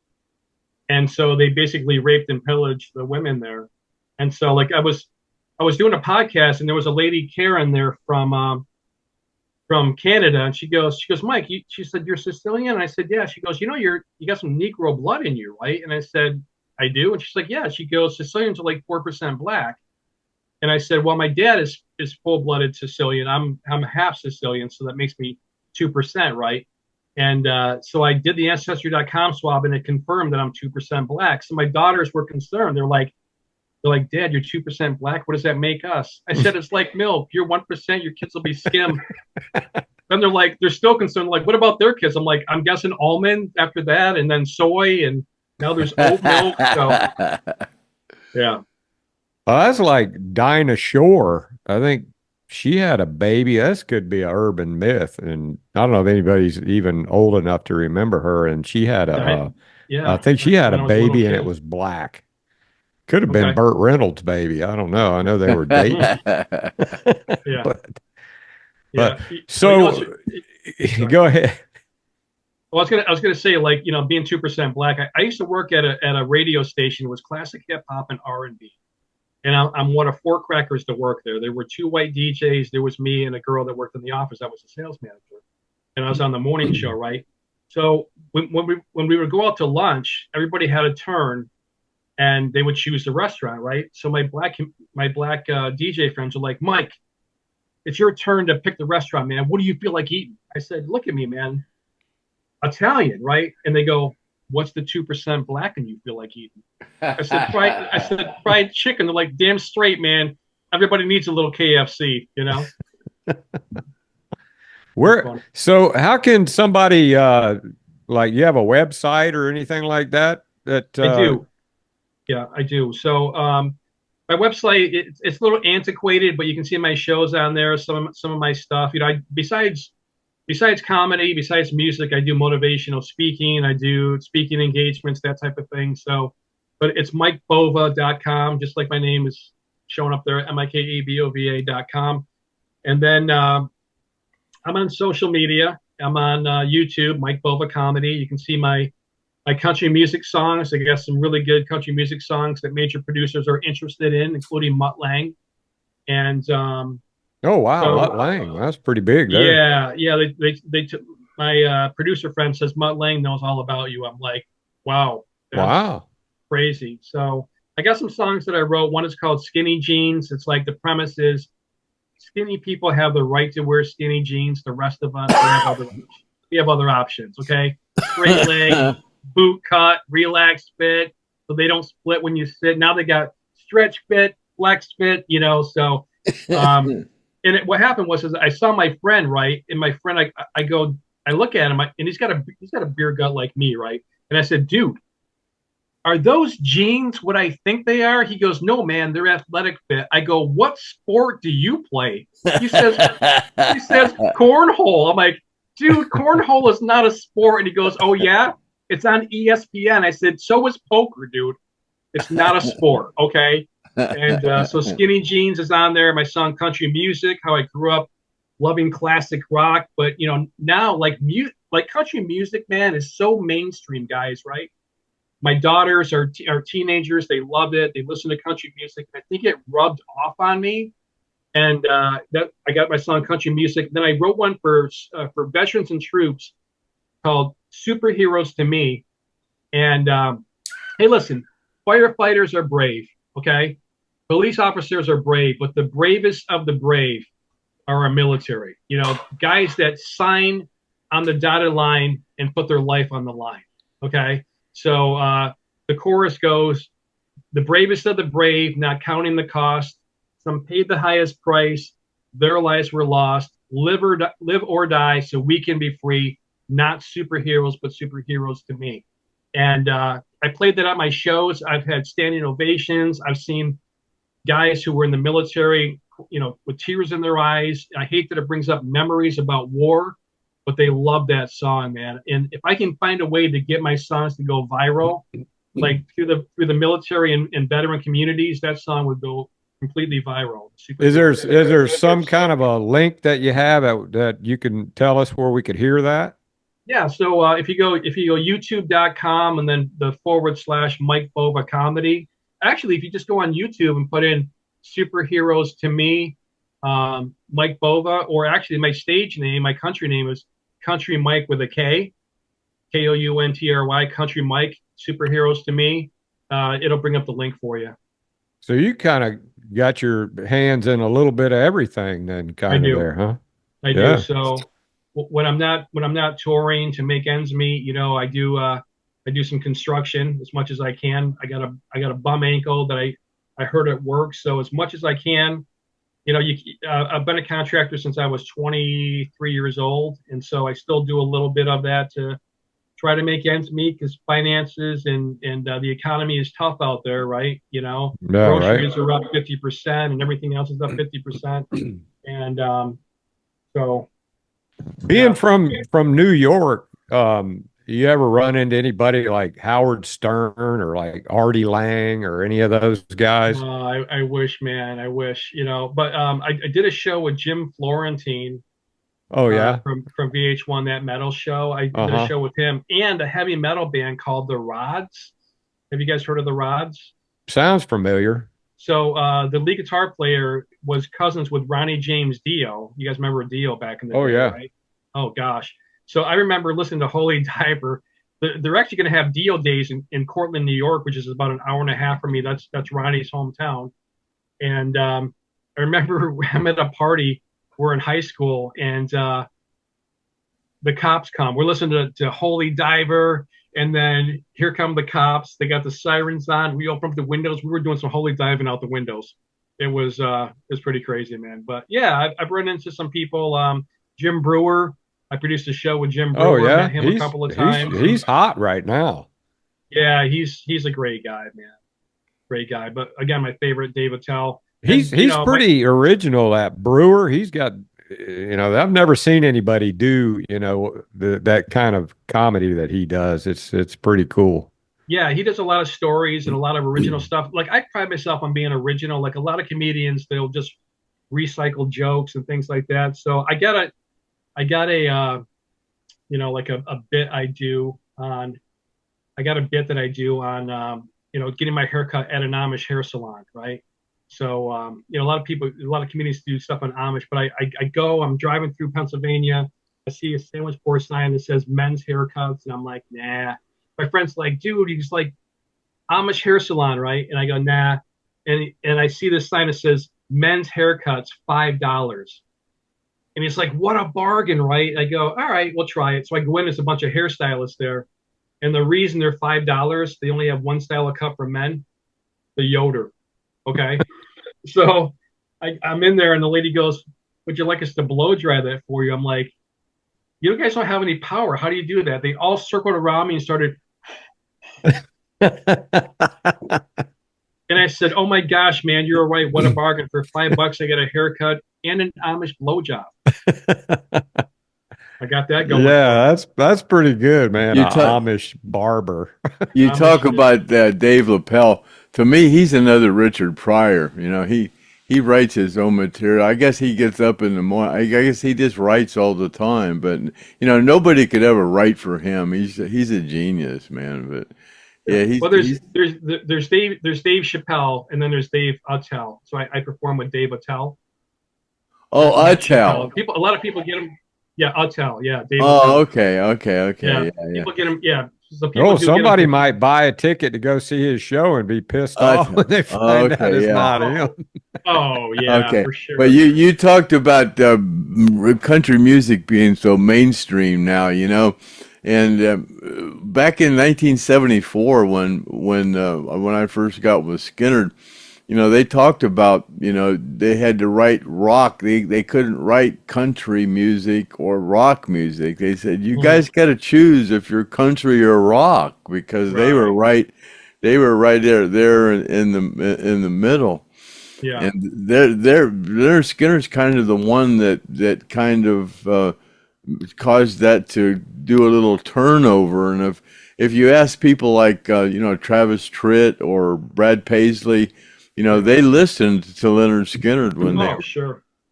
And so they basically raped and pillaged the women there. And so like I was doing a podcast and there was a lady, Karen, there from Canada, and she goes, Mike, she said, you're Sicilian? And I said, yeah. She goes, you know, you got some Negro blood in you, right? And I said, I do. And she's like, yeah. She goes, Sicilians are like 4% black. And I said, well, my dad is full-blooded Sicilian. I'm half Sicilian, so that makes me 2%, right? And so I did the Ancestry.com swab, and it confirmed that I'm 2% black. So my daughters were concerned. They're like, Dad, you're 2% black. What does that make us? I said, it's like milk. You're 1%. Your kids will be skim. Then they're still concerned. Like, what about their kids? I'm like, I'm guessing almond after that, and then soy, and now there's oat milk. So, yeah. That's like Dinah Shore. I think she had a baby. This could be an urban myth, and I don't know if anybody's even old enough to remember her. And she had I think she had a baby, and it was black. Could have been Okay. Burt Reynolds' baby. I don't know. I know they were dating. Yeah. but Yeah. so go ahead. Well, I was gonna say, like, being 2% black. I used to work at a radio station. It was classic hip hop and R&B, and I'm one of 4 crackers to work there. There were 2 white DJs. There was me and a girl that worked in the office. I was the sales manager, and I was on the morning show, right? So when we would go out to lunch, everybody had a turn, and they would choose the restaurant, right? So my black DJ friends were like, Mike, it's your turn to pick the restaurant, man. What do you feel like eating? I said, look at me, man. Italian, right? And they go, what's the 2% black and you feel like eating? I said, fried chicken. They're like, damn straight, man. Everybody needs a little KFC, So how can somebody, like, you have a website or anything like that? I do. Yeah, I do. So my website, it's a little antiquated, but you can see my shows on there, some of my stuff. Besides comedy, besides music, I do motivational speaking. I do speaking engagements, that type of thing. So, but it's MikeBova.com, just like my name is showing up there, MikeBova.com. And then I'm on social media. I'm on YouTube, Mike Bova Comedy. You can see my country music songs. I got some really good country music songs that major producers are interested in, including Mutt Lange. And oh wow, so, Mutt Lange, that's pretty big there. Yeah. They took my producer friend says Mutt Lange knows all about you. I'm like, wow, crazy. So I got some songs that I wrote. One is called Skinny Jeans. It's like the premise is skinny people have the right to wear skinny jeans. The rest of us we have other options. Okay, straight leg, boot cut, relaxed fit, so they don't split when you sit. Now they got stretch fit, flex fit. So. And what happened was I saw my friend, right? And my friend, I look at him, and he's got a beer gut like me, right? And I said, dude, are those jeans what I think they are? He goes, no, man, they're athletic fit. I go, what sport do you play? He says cornhole. I'm like, dude, cornhole is not a sport. And he goes, oh yeah, it's on ESPN. I said, so is poker, dude. It's not a sport, okay? And so Skinny Jeans is on there. My song Country Music, how I grew up loving classic rock. But, now like country music, man, is so mainstream, guys, right? My daughters are teenagers. They love it. They listen to country music. I think it rubbed off on me. And that I got my song Country Music. Then I wrote one for veterans and troops called Superheroes to Me. And hey, listen, firefighters are brave, okay? Police officers are brave, but the bravest of the brave are our military. Guys that sign on the dotted line and put their life on the line. Okay. So the chorus goes, the bravest of the brave, not counting the cost. Some paid the highest price. Their lives were lost. Live or die so we can be free. Not superheroes, but superheroes to me. And I played that at my shows. I've had standing ovations. I've seen guys who were in the military, with tears in their eyes. I hate that it brings up memories about war, but they love that song, man. And if I can find a way to get my songs to go viral, like through the military and veteran communities, that song would go completely viral. Is there some kind of a link that you have that you can tell us where we could hear that? Yeah. So if you go YouTube.com and then the / Mike Bova Comedy. Actually, if you just go on YouTube and put in Superheroes to Me, Mike Bova, or actually my stage name, my country name is Country Mike with a K, Kountry, Country Mike, Superheroes to Me. It'll bring up the link for you. So you kind of got your hands in a little bit of everything then, kind of there, huh? I do. So when I'm not touring to make ends meet, I do some construction as much as I can. I got a bum ankle that I hurt at work. So as much as I can, I've been a contractor since I was 23 years old. And so I still do a little bit of that to try to make ends meet because finances and the economy is tough out there, right? Groceries are up 50% and everything else is up 50%. And so being from New York, You ever run into anybody like Howard Stern or like Artie Lang or any of those guys? I wish, man, I wish, but I did a show with Jim Florentine Oh yeah. from VH1, that metal show. I did a Uh-huh. show with him and a heavy metal band called the Rods. Have you guys heard of the Rods? Sounds familiar. So the lead guitar player was cousins with Ronnie James Dio. You guys remember Dio back in the Oh day, yeah. right? Oh gosh. So I remember listening to Holy Diver. They're actually going to have Dio days in Cortland, New York, which is about an hour and a half from me. That's Ronnie's hometown. And I remember I'm at a party. We're in high school, and the cops come. We're listening to Holy Diver, and then here come the cops. They got the sirens on. We open up the windows. We were doing some holy diving out the windows. It was pretty crazy, man. But yeah, I've run into some people. Jim Brewer. I produced a show with Jim Oh Brewer. yeah. Met him a couple of times. He's hot right now. Yeah, he's a great guy, man. Great guy. But again, my favorite, Dave Attell. He's pretty original, that Brewer. He's got, I've never seen anybody do, that kind of comedy that he does. It's pretty cool. Yeah, he does a lot of stories and a lot of original stuff. Like, I pride myself on being original. Like a lot of comedians, they'll just recycle jokes and things like that. So I got a like a bit I do on. I got a bit that I do on getting my haircut at an Amish hair salon, right? So a lot of comedians do stuff on Amish, but I'm driving through Pennsylvania. I see a sandwich board sign that says men's haircuts, and I'm like, nah. My friend's like, dude, he's like Amish hair salon, right? And I go, nah. And I see this sign that says men's haircuts, $5. And he's like, what a bargain, right? I go, all right, we'll try it. So I go in, there's a bunch of hairstylists there. And the reason they're $5, they only have one style of cut for men, the Yoder. Okay. So I'm in there and the lady goes, would you like us to blow dry that for you? I'm like, you guys don't have any power. How do you do that? They all circled around me and started. And I said, oh my gosh, man, you're right. What a bargain. For $5, I get a haircut and an Amish blowjob. I got that going. Yeah, that's pretty good, man. Amish barber. You Amish, talk about Dave LaPelle. To me, he's another Richard Pryor. He writes his own material. I guess he gets up in the morning. I guess he just writes all the time. But nobody could ever write for him. He's a genius, man. But yeah, there's Dave Chappelle, and then there's Dave Attell. So I perform with Dave Attell. Oh, Attell. A lot of people get him. Yeah, Attell. Yeah, Dave. Oh, Attell. okay. Yeah. People get him. Yeah. So somebody might buy a ticket to go see his show and be pissed off when they find out it's not him. Oh yeah, for sure. But you talked about country music being so mainstream now, and back in 1974 when I first got with Skynyrd, they talked about, they had to write rock. They couldn't write country music or rock music. They said, you guys got to choose if you're country or rock, because they were right there in the middle. Yeah. And their Skynyrd's kind of the one that kind of caused that to do a little turnover. And if you ask people like Travis Tritt or Brad Paisley, they listened to Lynyrd Skynyrd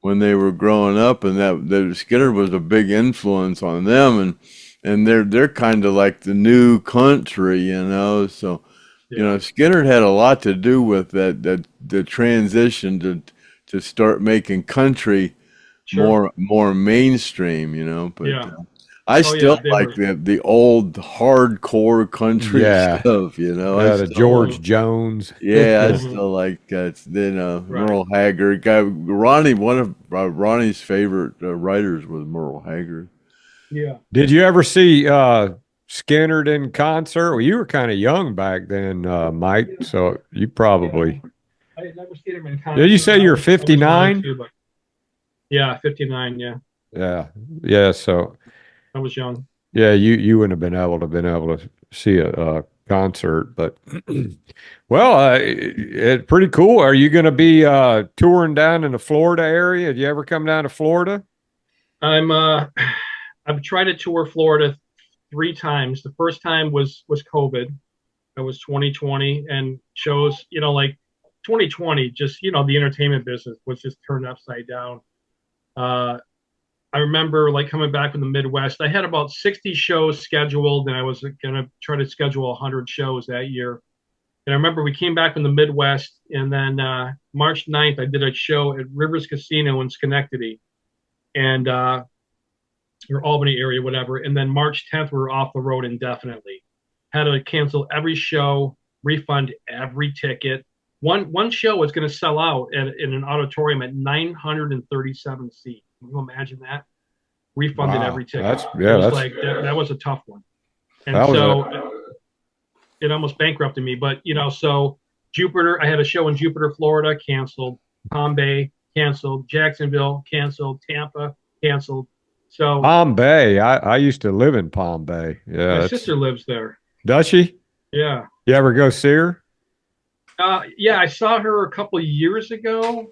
when they were growing up, and that Skynyrd was a big influence on them, and they're kind of like the new country, So Skynyrd had a lot to do with the transition to start making country more mainstream, But I still like the old hardcore country stuff, the George Jones. Yeah, I still like Merle Haggard. One of Ronnie's favorite writers was Merle Haggard. Yeah. Did you ever see Skynyrd in concert? Well, you were kind of young back then, Mike, so you probably. I had never seen him in concert. Did you say you're 59? Yeah, 59. Yeah. Yeah. So. I was young. Yeah, you wouldn't have been able to see a concert, but well, it's pretty cool. Are you going to be touring down in the Florida area? Did you ever come down to Florida? I've tried to tour Florida 3 times. The first time was COVID. That was 2020, and shows, you know, like 2020, just, you know, the entertainment business was just turned upside down. I remember like coming back from the Midwest. I had about 60 shows scheduled, and I was gonna try to schedule 100 shows that year. And I remember we came back from the Midwest, and then March 9th, I did a show at Rivers Casino in Schenectady, and or Albany area, whatever. And then March 10th, we were off the road indefinitely. Had to cancel every show, refund every ticket. One show was going to sell out in an auditorium at 937 seats. Can you imagine that? Refunded every ticket. That was a tough one. And so it almost bankrupted me. But, you know, so Jupiter, I had a show in Jupiter, Florida, canceled. Palm Bay, canceled. Jacksonville, canceled. Tampa, canceled. So Palm Bay. I used to live in Palm Bay. Yeah. My sister lives there. Does she? Yeah. You ever go see her? Yeah, I saw her a couple of years ago.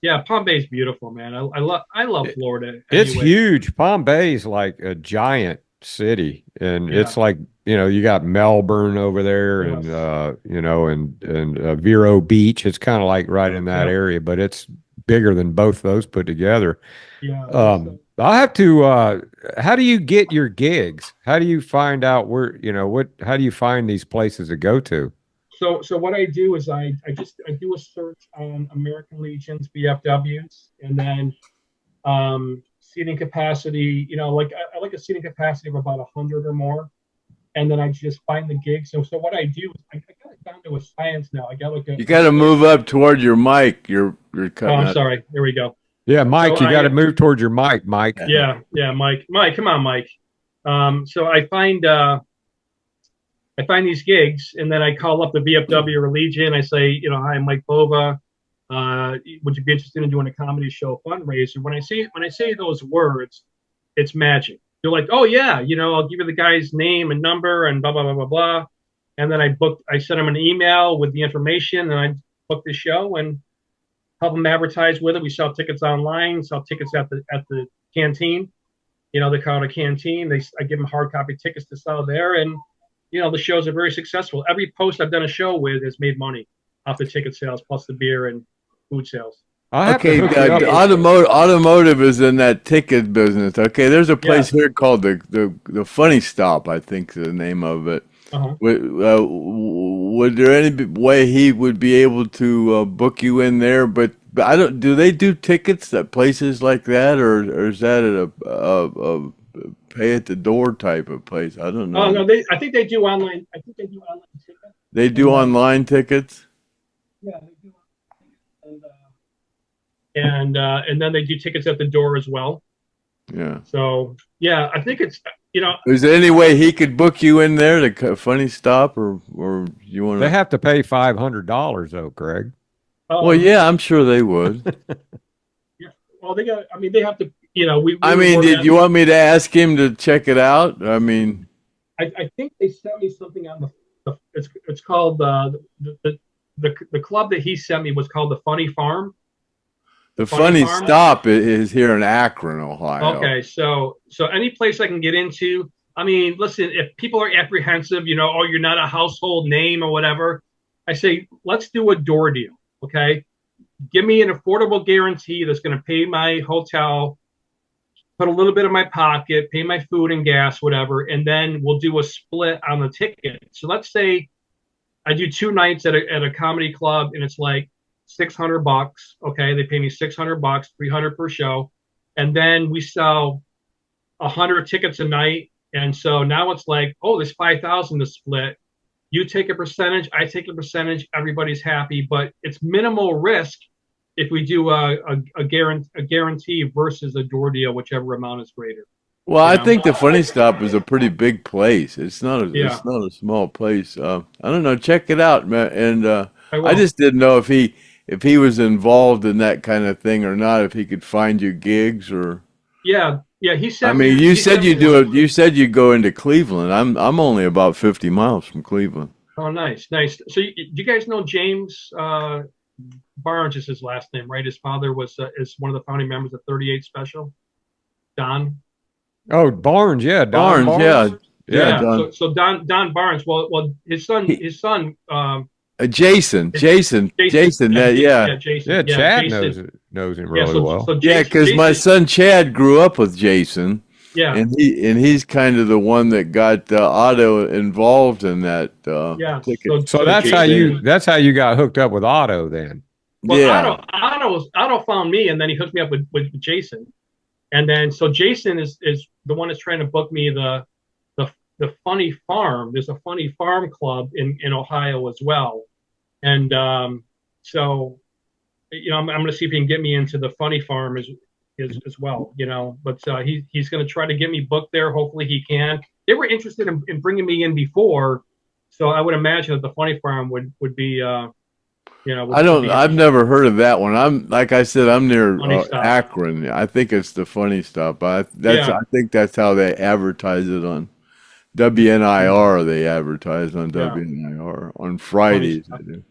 Yeah, Palm Bay is beautiful, man. I love Florida. Anyway. It's huge. Palm Bay is like a giant city, and it's like, you know, you got Melbourne over there, and you know, and Vero Beach. It's kind of like right in that area, but it's bigger than both those put together. Yeah. I have to. How do you get your gigs? How do you find out where? You know how do you find these places to go to? So what I do is I do a search on American Legions, VFWs, and then seating capacity. You know, like I like a seating capacity of about 100 or more, and then I just find the gigs. So what I do is I got it down to a science now. I got you got to move up toward your mic. You're cutting. Oh, I'm sorry. Here we go. Yeah, Mike, so you got to move toward your mic, Mike. Yeah, Mike, come on, Mike. So I find these gigs, and then I call up the VFW or Legion. I say, you know, hi, I'm Mike Bova. Would you be interested in doing a comedy show fundraiser? When I say those words, it's magic. They're like, oh yeah, you know, I'll give you the guy's name and number and blah blah blah blah blah. And then I send them an email with the information, and I book the show and help them advertise with it. We sell tickets online, sell tickets at the canteen. You know, they call it a canteen. I give them hard copy tickets to sell there, and you know, the shows are very successful. Every post I've done a show with has made money off the ticket sales plus the beer and food sales. Okay, automotive is in that ticket business. Okay, there's a place here called the Funny Stop, I think is the name of it. Would there any way he would be able to book you in there? But I don't. Do they do tickets at places like that, or is that a pay at the door type of place? I don't know. Oh no, I think they do online. I think they do online tickets. They do online tickets. Yeah, they do. And then they do tickets at the door as well. Yeah. So yeah, I think it's, you know. Is there any way he could book you in there to Funny Stop, or you want to? They have to pay $500 though, Craig. Well, yeah, I'm sure they would. Yeah. Well, they got. I mean, they have to. You know, did you want me to ask him to check it out? I mean, I think they sent me something on it's called the club that he sent me was called the Funny Farm. The Funny Stop is here in Akron, Ohio. Okay, so any place I can get into. I mean, listen, if people are apprehensive, you know, oh, you're not a household name or whatever, I say let's do a door deal. Okay, give me an affordable guarantee that's going to pay my hotel, put a little bit in my pocket, pay my food and gas, whatever, and then we'll do a split on the ticket. So let's say I do 2 nights at a comedy club, and it's like $600. Okay, they pay me $600, $300 per show, and then we sell 100 tickets a night, and so now it's like, oh, there's 5,000 to split. You take a percentage, I take a percentage, everybody's happy, but it's minimal risk if we do a guarantee versus a door deal, whichever amount is greater. Well, I think the Funny Stop is a pretty big place. It's not a small place. I don't know. Check it out, man. And I just didn't know if he was involved in that kind of thing or not. If he could find you gigs or. Yeah. He said. I mean, you said you do it. You said you go into Cleveland. I'm only about 50 miles from Cleveland. Oh, nice. So, do you guys know James Barnes is his last name, right? His father is one of the founding members of 38 Special. Don. Oh, Barnes, yeah, Don Barnes, Barnes. yeah, Yeah. Don. So Don Barnes. Well, his son. Jason, Jason. Jason, Yeah, that, yeah. yeah, Jason. Yeah, Yeah, Chad Jason. knows him Yeah. really well. Yeah, Jason. because my son Chad grew up with Jason, Yeah. and he's kind of the one that got Otto involved in that Yeah. ticket. So that's Jason, how you got hooked up with Otto then. Well, Yeah, Otto found me, and then he hooked me up with Jason, and then so Jason is the one that's trying to book me the funny farm. There's a funny farm club in Ohio as well, and so I'm going to see if he can get me into the funny farm as well, But he's going to try to get me booked there. Hopefully he can. They were interested in bringing me in before, so I would imagine that the funny farm would be. I've never heard of that one. Like I said, I'm near Funny Stuff. Akron. I think it's the Funny Stuff. I think that's how they advertise it on WNIR. They advertise on WNIR on Fridays. They do.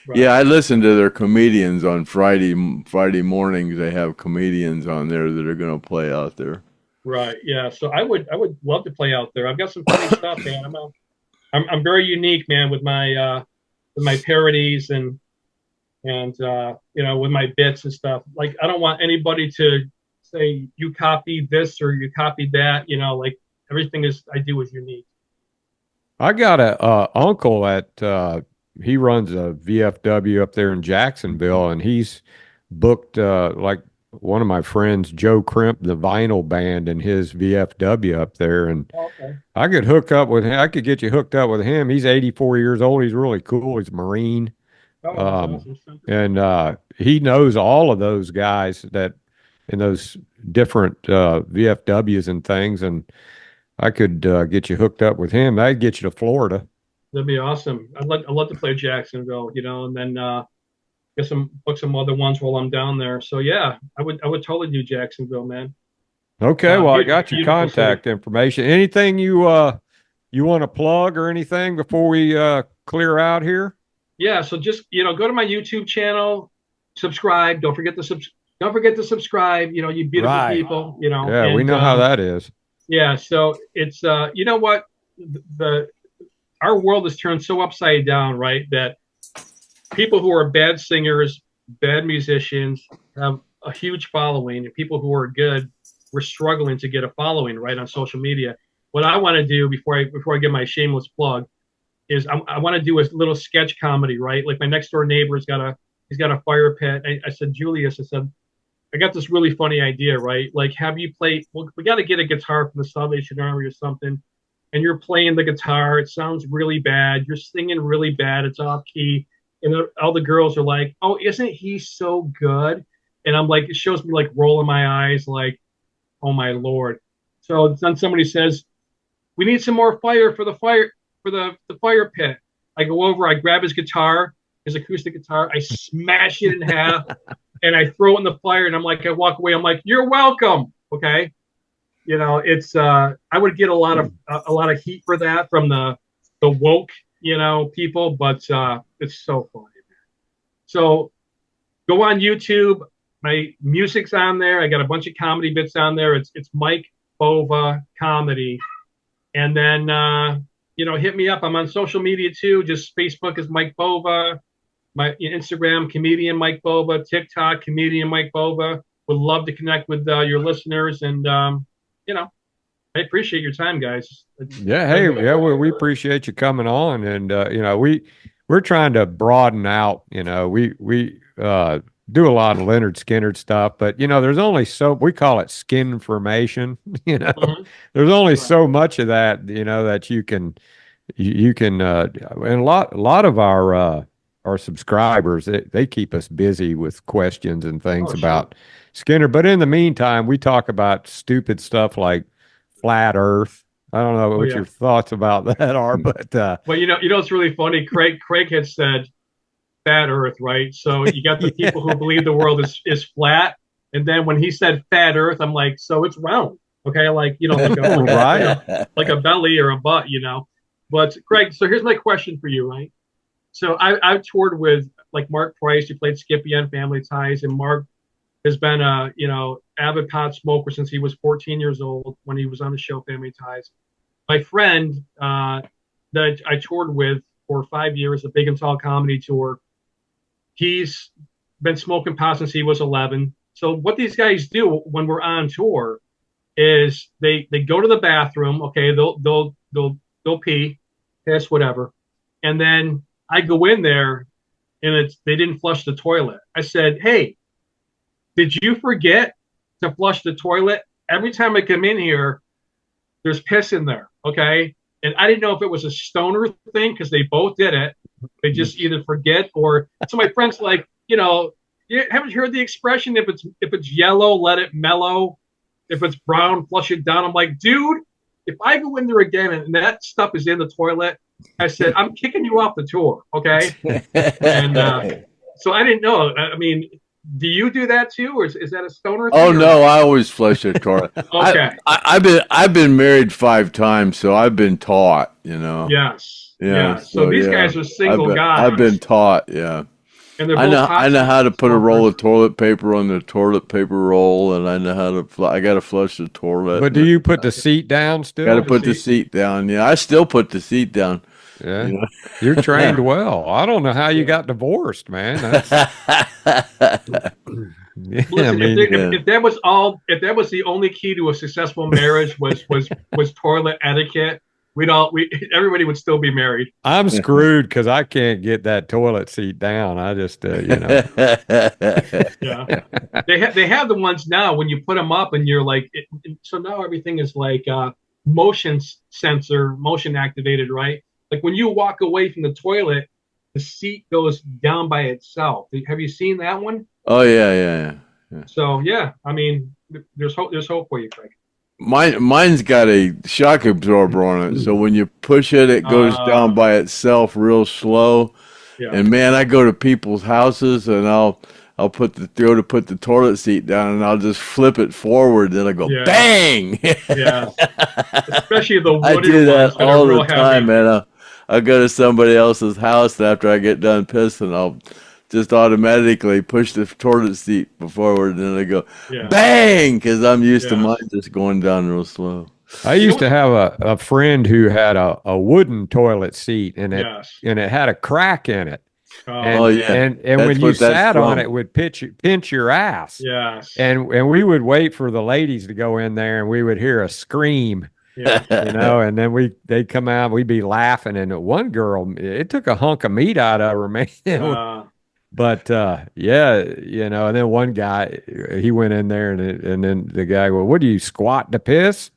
Right. Yeah, I listen to their comedians on Friday mornings. They have comedians on there that are going to play out there. Right. Yeah. So I would love to play out there. I've got some funny stuff, man. I'm very unique, man, with my parodies and with my bits and stuff. Like, I don't want anybody to say you copied this or you copied that. Like, everything I do is unique. I got a uncle at he runs a VFW up there in Jacksonville, and he's booked like one of my friends, Joe Crimp, the vinyl band, and his VFW up there. And Okay. I could hook up with him. I could get you hooked up with him. He's 84 years old. He's really cool. He's a Marine. Oh, that's awesome. And he knows all of those guys that in those different VFWs and things. And I could get you hooked up with him. I'd get you to Florida. That'd be awesome. I'd love to play Jacksonville, and then book some other ones while I'm down there. So yeah, I would totally do Jacksonville, man. Okay, well, I got your beautiful contact city. information. Anything you want to plug or anything before we clear out here? Yeah, so just go to my YouTube channel, subscribe. Don't forget to subscribe. You beautiful Right. people. Yeah, we know how that is. Yeah, so it's you know what, our world has turned so upside down, right? That people who are bad singers, bad musicians have a huge following, and people who are good, we're struggling to get a following, right, on social media. What I want to do before I get my shameless plug is I want to do a little sketch comedy, right? Like, my next door neighbor's got a fire pit. I said, Julius, I got this really funny idea, right? Like, have you play? Well, we got to get a guitar from the Salvation Army or something, and you're playing the guitar. It sounds really bad. You're singing really bad. It's off key, and all the girls are like, "Oh, isn't he so good?" And I'm like, it shows me like rolling my eyes, like, "Oh my Lord." So then somebody says, "We need some more fire for the fire pit." I go over, I grab his guitar, his acoustic guitar, I smash it in half, and I throw it in the fire, and I walk away. I'm like, "You're welcome." Okay, it's I would get a lot of heat for that from the woke people, but it's so funny. So go on YouTube. My music's on there. I got a bunch of comedy bits on there. It's Mike Bova Comedy, and then hit me up. I'm on social media too. Just Facebook is Mike Bova. My Instagram, comedian Mike Bova. TikTok, comedian Mike Bova. Would love to connect with your listeners, and I appreciate your time, guys. Yeah, hey, yeah, we appreciate you coming on, and we're trying to broaden out. We do a lot of Lynyrd Skynyrd stuff, but there's only we call it skin information. Mm-hmm. There's only so much of that that you can and a lot of our subscribers, they keep us busy with questions and things about Skinner. But in the meantime, we talk about stupid stuff like flat Earth. I don't know what your thoughts about that are, but well, it's really funny. Craig had said fat Earth, right? So you got the people who believe the world is flat, and then when he said fat Earth, I'm like, so it's round, okay? Like right, like a belly or a butt, But Craig, so here's my question for you, right? So I've toured with like Mark Price, who played Skippy on Family Ties, and Mark has been avid pot smoker since he was 14 years old when he was on the show Family Ties. My friend that I toured with for 5 years, a big and tall comedy tour, he's been smoking pot since he was 11. So what these guys do when we're on tour is they go to the bathroom. Okay, they'll pee, piss, whatever, and then I go in there and they didn't flush the toilet. I said, hey, did you forget to flush the toilet? Every time I come in here, there's piss in there, okay? And I didn't know if it was a stoner thing because they both did it. They just either forget or so my friend's like, haven't you heard the expression, if it's yellow, let it mellow. If it's brown, flush it down. I'm like, dude, if I go in there again and that stuff is in the toilet, I said, I'm kicking you off the tour, okay? And so I didn't know. I mean, do you do that too, or is that a stoner thing? Oh no, I always flush the toilet. Okay. I've been married 5 times, so I've been taught. Yes. Yeah. So these guys are single guys. I've been taught. Yeah. And they're I know how to put a roll of toilet paper on the toilet paper roll, and I know how to. I got to flush the toilet. But do you put the seat down still? Got to put the seat down. Yeah, I still put the seat down. Yeah, you're trained well. I don't know how you got divorced, man. Listen, if that was the only key to a successful marriage was toilet etiquette, everybody would still be married. I'm screwed because I can't get that toilet seat down. I just, Yeah. They have the ones now when you put them up and you're like, so now everything is like motion sensor, motion activated, right? Like when you walk away from the toilet, the seat goes down by itself. Have you seen that one? Oh yeah. So yeah, I mean, there's hope for you, Craig. Mine's got a shock absorber on it, so when you push it, it goes down by itself real slow. Yeah. And man, I go to people's houses and I'll put the toilet seat down and I'll just flip it forward, and I go bang. Yeah. Especially the wooded I do that ones all the time, man. I'll go to somebody else's house after I get done pissing. I'll just automatically push the toilet seat forward, and then I go bang, because I'm used to mine just going down real slow. I used to have a friend who had a wooden toilet seat, and it had a crack in it. And when you sat on it, it would pinch your ass. Yes. And we would wait for the ladies to go in there, and we would hear a scream. Yeah. And then they'd come out, we'd be laughing, and one girl, it took a hunk of meat out of her, man. But and then one guy, he went in there, and then the guy, well, what do you squat to piss?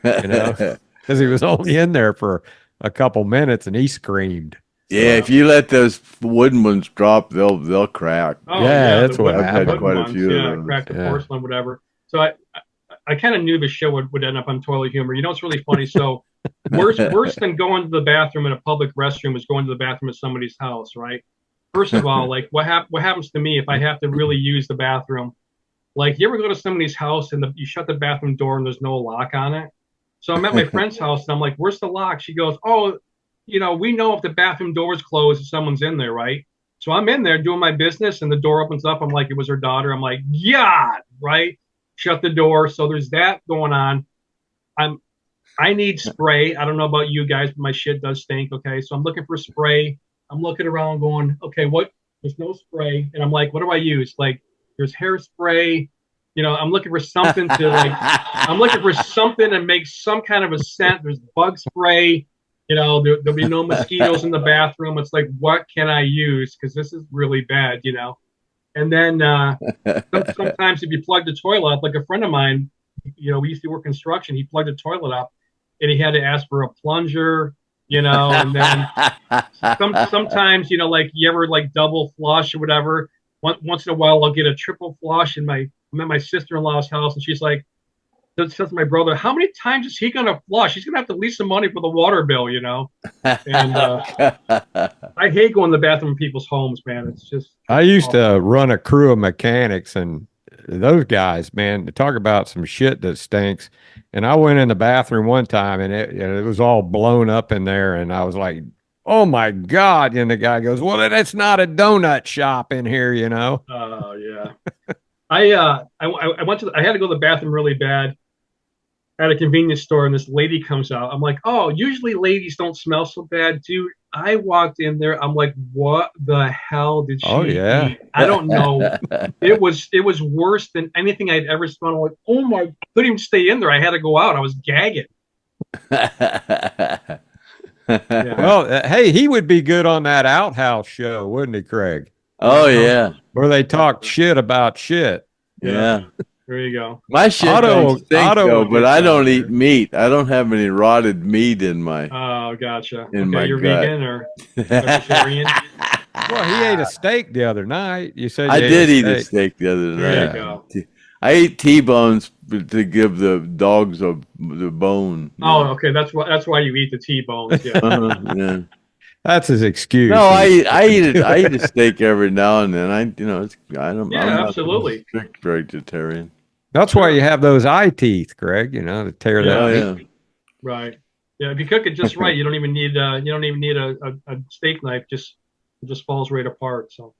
Because he was only in there for a couple minutes, and he screamed. Yeah, if you let those wooden ones drop, they'll crack. Oh, that's what happened. I've had quite a few of them. Crack the porcelain, whatever. So I kind of knew the show would end up on toilet humor. It's really funny. So worse than going to the bathroom in a public restroom is going to the bathroom at somebody's house, right? First of all, like what happens to me if I have to really use the bathroom? Like, you ever go to somebody's house and you shut the bathroom door and there's no lock on it? So I'm at my friend's house and I'm like, where's the lock? She goes, oh, we know if the bathroom door is closed, if someone's in there, right? So I'm in there doing my business and the door opens up. I'm like, it was her daughter. I'm like, God, right? Shut the door. So there's that going on. I need spray. I don't know about you guys, but my shit does stink. Okay. So I'm looking for spray. I'm looking around going, okay, there's no spray. And I'm like, what do I use? Like, there's hairspray. I'm looking for something I'm looking for something to make some kind of a scent. There's bug spray. There'll be no mosquitoes in the bathroom. It's like, what can I use? Because this is really bad, And then sometimes if you plug the toilet up, like a friend of mine, we used to work construction. He plugged the toilet up, and he had to ask for a plunger, and then sometimes, like you ever like double flush or whatever. Once in a while, I'll get a triple flush. And I'm at my sister-in-law's house, and she's like, says to my brother, how many times is he going to flush? He's going to have to leave some money for the water bill, And I hate going to the bathroom in people's homes, man. It's just. I used to run a crew of mechanics, and those guys, man, talk about some shit that stinks. And I went in the bathroom one time, and it was all blown up in there, and I was like, oh my God. And the guy goes, well, that's not a donut shop in here, Oh, yeah. I went to I had to go to the bathroom really bad at a convenience store, and this lady comes out. I'm like, oh, usually ladies don't smell so bad, dude. I walked in there. I'm like, what the hell did she eat? I don't know. It was worse than anything I'd ever smelled. I'm like, oh my! I couldn't even stay in there. I had to go out. I was gagging. Yeah. Well, hey, he would be good on that outhouse show, wouldn't he, Craig? Oh yeah, where they talk shit about shit. yeah. There you go. My shit don't stink though, but I don't eat meat. I don't have any rotted meat in my. Oh, gotcha. In my you're gut. vegan or vegetarian? Well, he ate a steak the other night. You said I did eat a steak the other night. There you go. I ate T-bones to give the dogs the bone. Oh, okay. That's why you eat the T-bones. Yeah. Yeah. That's his excuse. No, I eat it. I eat a steak every now and then. I'm not absolutely. a strict vegetarian. That's why you have those eye teeth, Craig. To tear that. Yeah. Right. Yeah. If you cook it just right, you don't even need a steak knife. It just falls right apart. So.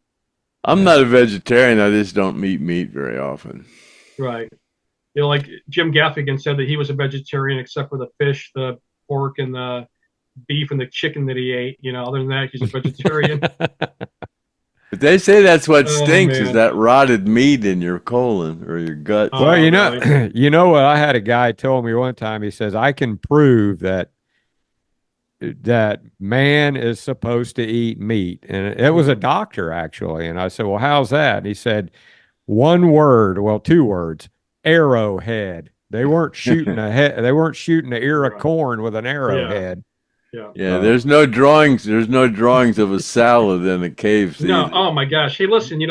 I'm not a vegetarian. I just don't eat meat very often. Right. Like Jim Gaffigan said that he was a vegetarian except for the fish, the pork, and the beef and the chicken that he ate. Other than that, he's a vegetarian. But they say that's what stinks man. is that rotted meat in your colon or your gut. Well, you know what? I had a guy tell me one time. He says I can prove that man is supposed to eat meat, and it was a doctor actually. And I said, well, how's that? And he said, one word, well, two words, arrowhead. They weren't shooting a head. They weren't shooting an ear of corn with an arrowhead. Yeah. There's no drawings. There's no drawings of a salad in a cave. No. Oh my gosh. Hey, listen. If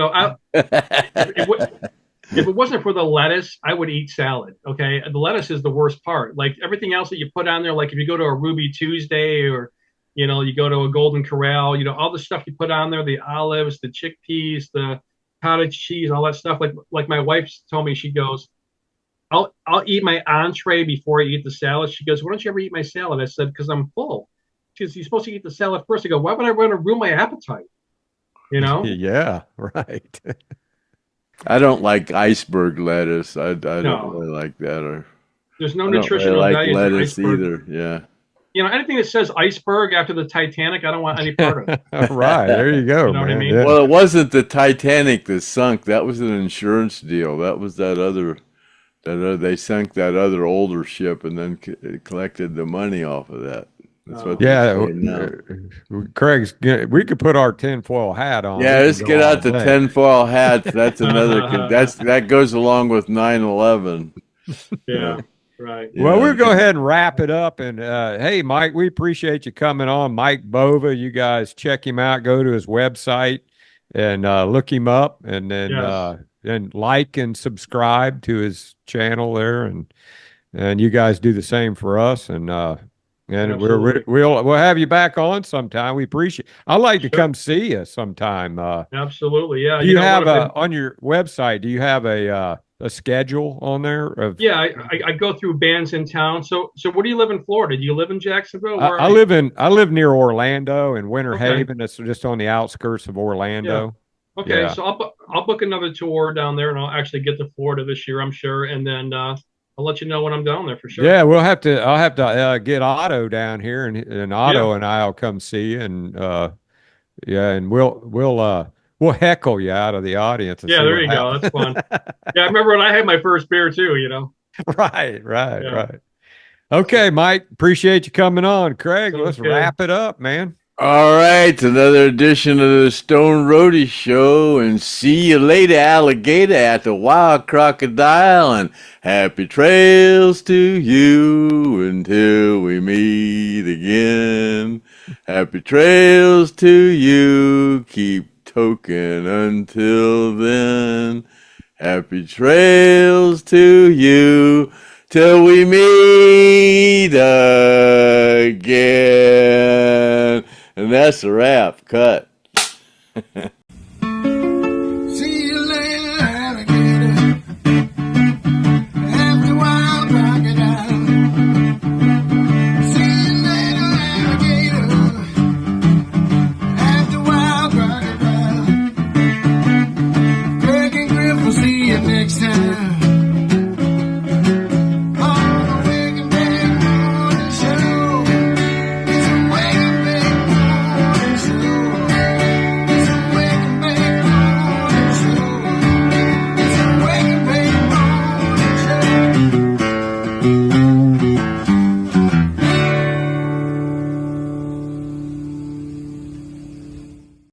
it wasn't for the lettuce, I would eat salad. Okay, the lettuce is the worst part. Like everything else that you put on there, like if you go to a Ruby Tuesday or you go to a Golden Corral, all the stuff you put on there, the olives, the chickpeas, the cottage cheese, all that stuff. Like my wife told me, she goes, I'll eat my entree before I eat the salad. She goes, why don't you ever eat my salad? I said, because I'm full. She goes, you're supposed to eat the salad first. I go, why would I want to ruin my appetite? Yeah, right. I don't like iceberg lettuce. I don't really like that. Or there's no nutritional value. Like lettuce either. Yeah. Anything that says iceberg after the Titanic, I don't want any part of it. Right. There you go. You know what I mean? Yeah. Well, it wasn't the Titanic that sunk. That was an insurance deal. That was that other. They sank that other older ship and then collected the money off of that. That's what Craig's. We could put our tinfoil hat on. Yeah, let's get out the tinfoil hats. That's another. That goes along with 9/11. Yeah, right. Well, we'll go ahead and wrap it up. And hey, Mike, we appreciate you coming on. Mike Bova, you guys check him out. Go to his website and look him up, and then and like and subscribe to his channel there, and you guys do the same for us. And we'll have you back on sometime. We appreciate. I'd like to come see you sometime. Absolutely, yeah. Do you have on your website? Do you have a schedule on there? I go through bands in town. So where do you live in Florida? Do you live in Jacksonville? I live near Orlando in Winter Haven. That's just on the outskirts of Orlando. Yeah. Okay, so I'll book another tour down there, and I'll actually get to Florida this year, I'm sure, and then I'll let you know when I'm down there for sure. Yeah, I'll have to get Otto down here, and Otto and I'll come see you, and and we'll heckle you out of the audience. Yeah, there you go. That's fun. Yeah, I remember when I had my first beer too. Right. Okay, Mike, appreciate you coming on. Craig, let's wrap it up, man. All right, another edition of the Stone Roadie Show, and see you later, alligator, at the Wild Crocodile, and happy trails to you until we meet again. Happy trails to you, keep token until then. Happy trails to you till we meet again. And that's a wrap. Cut.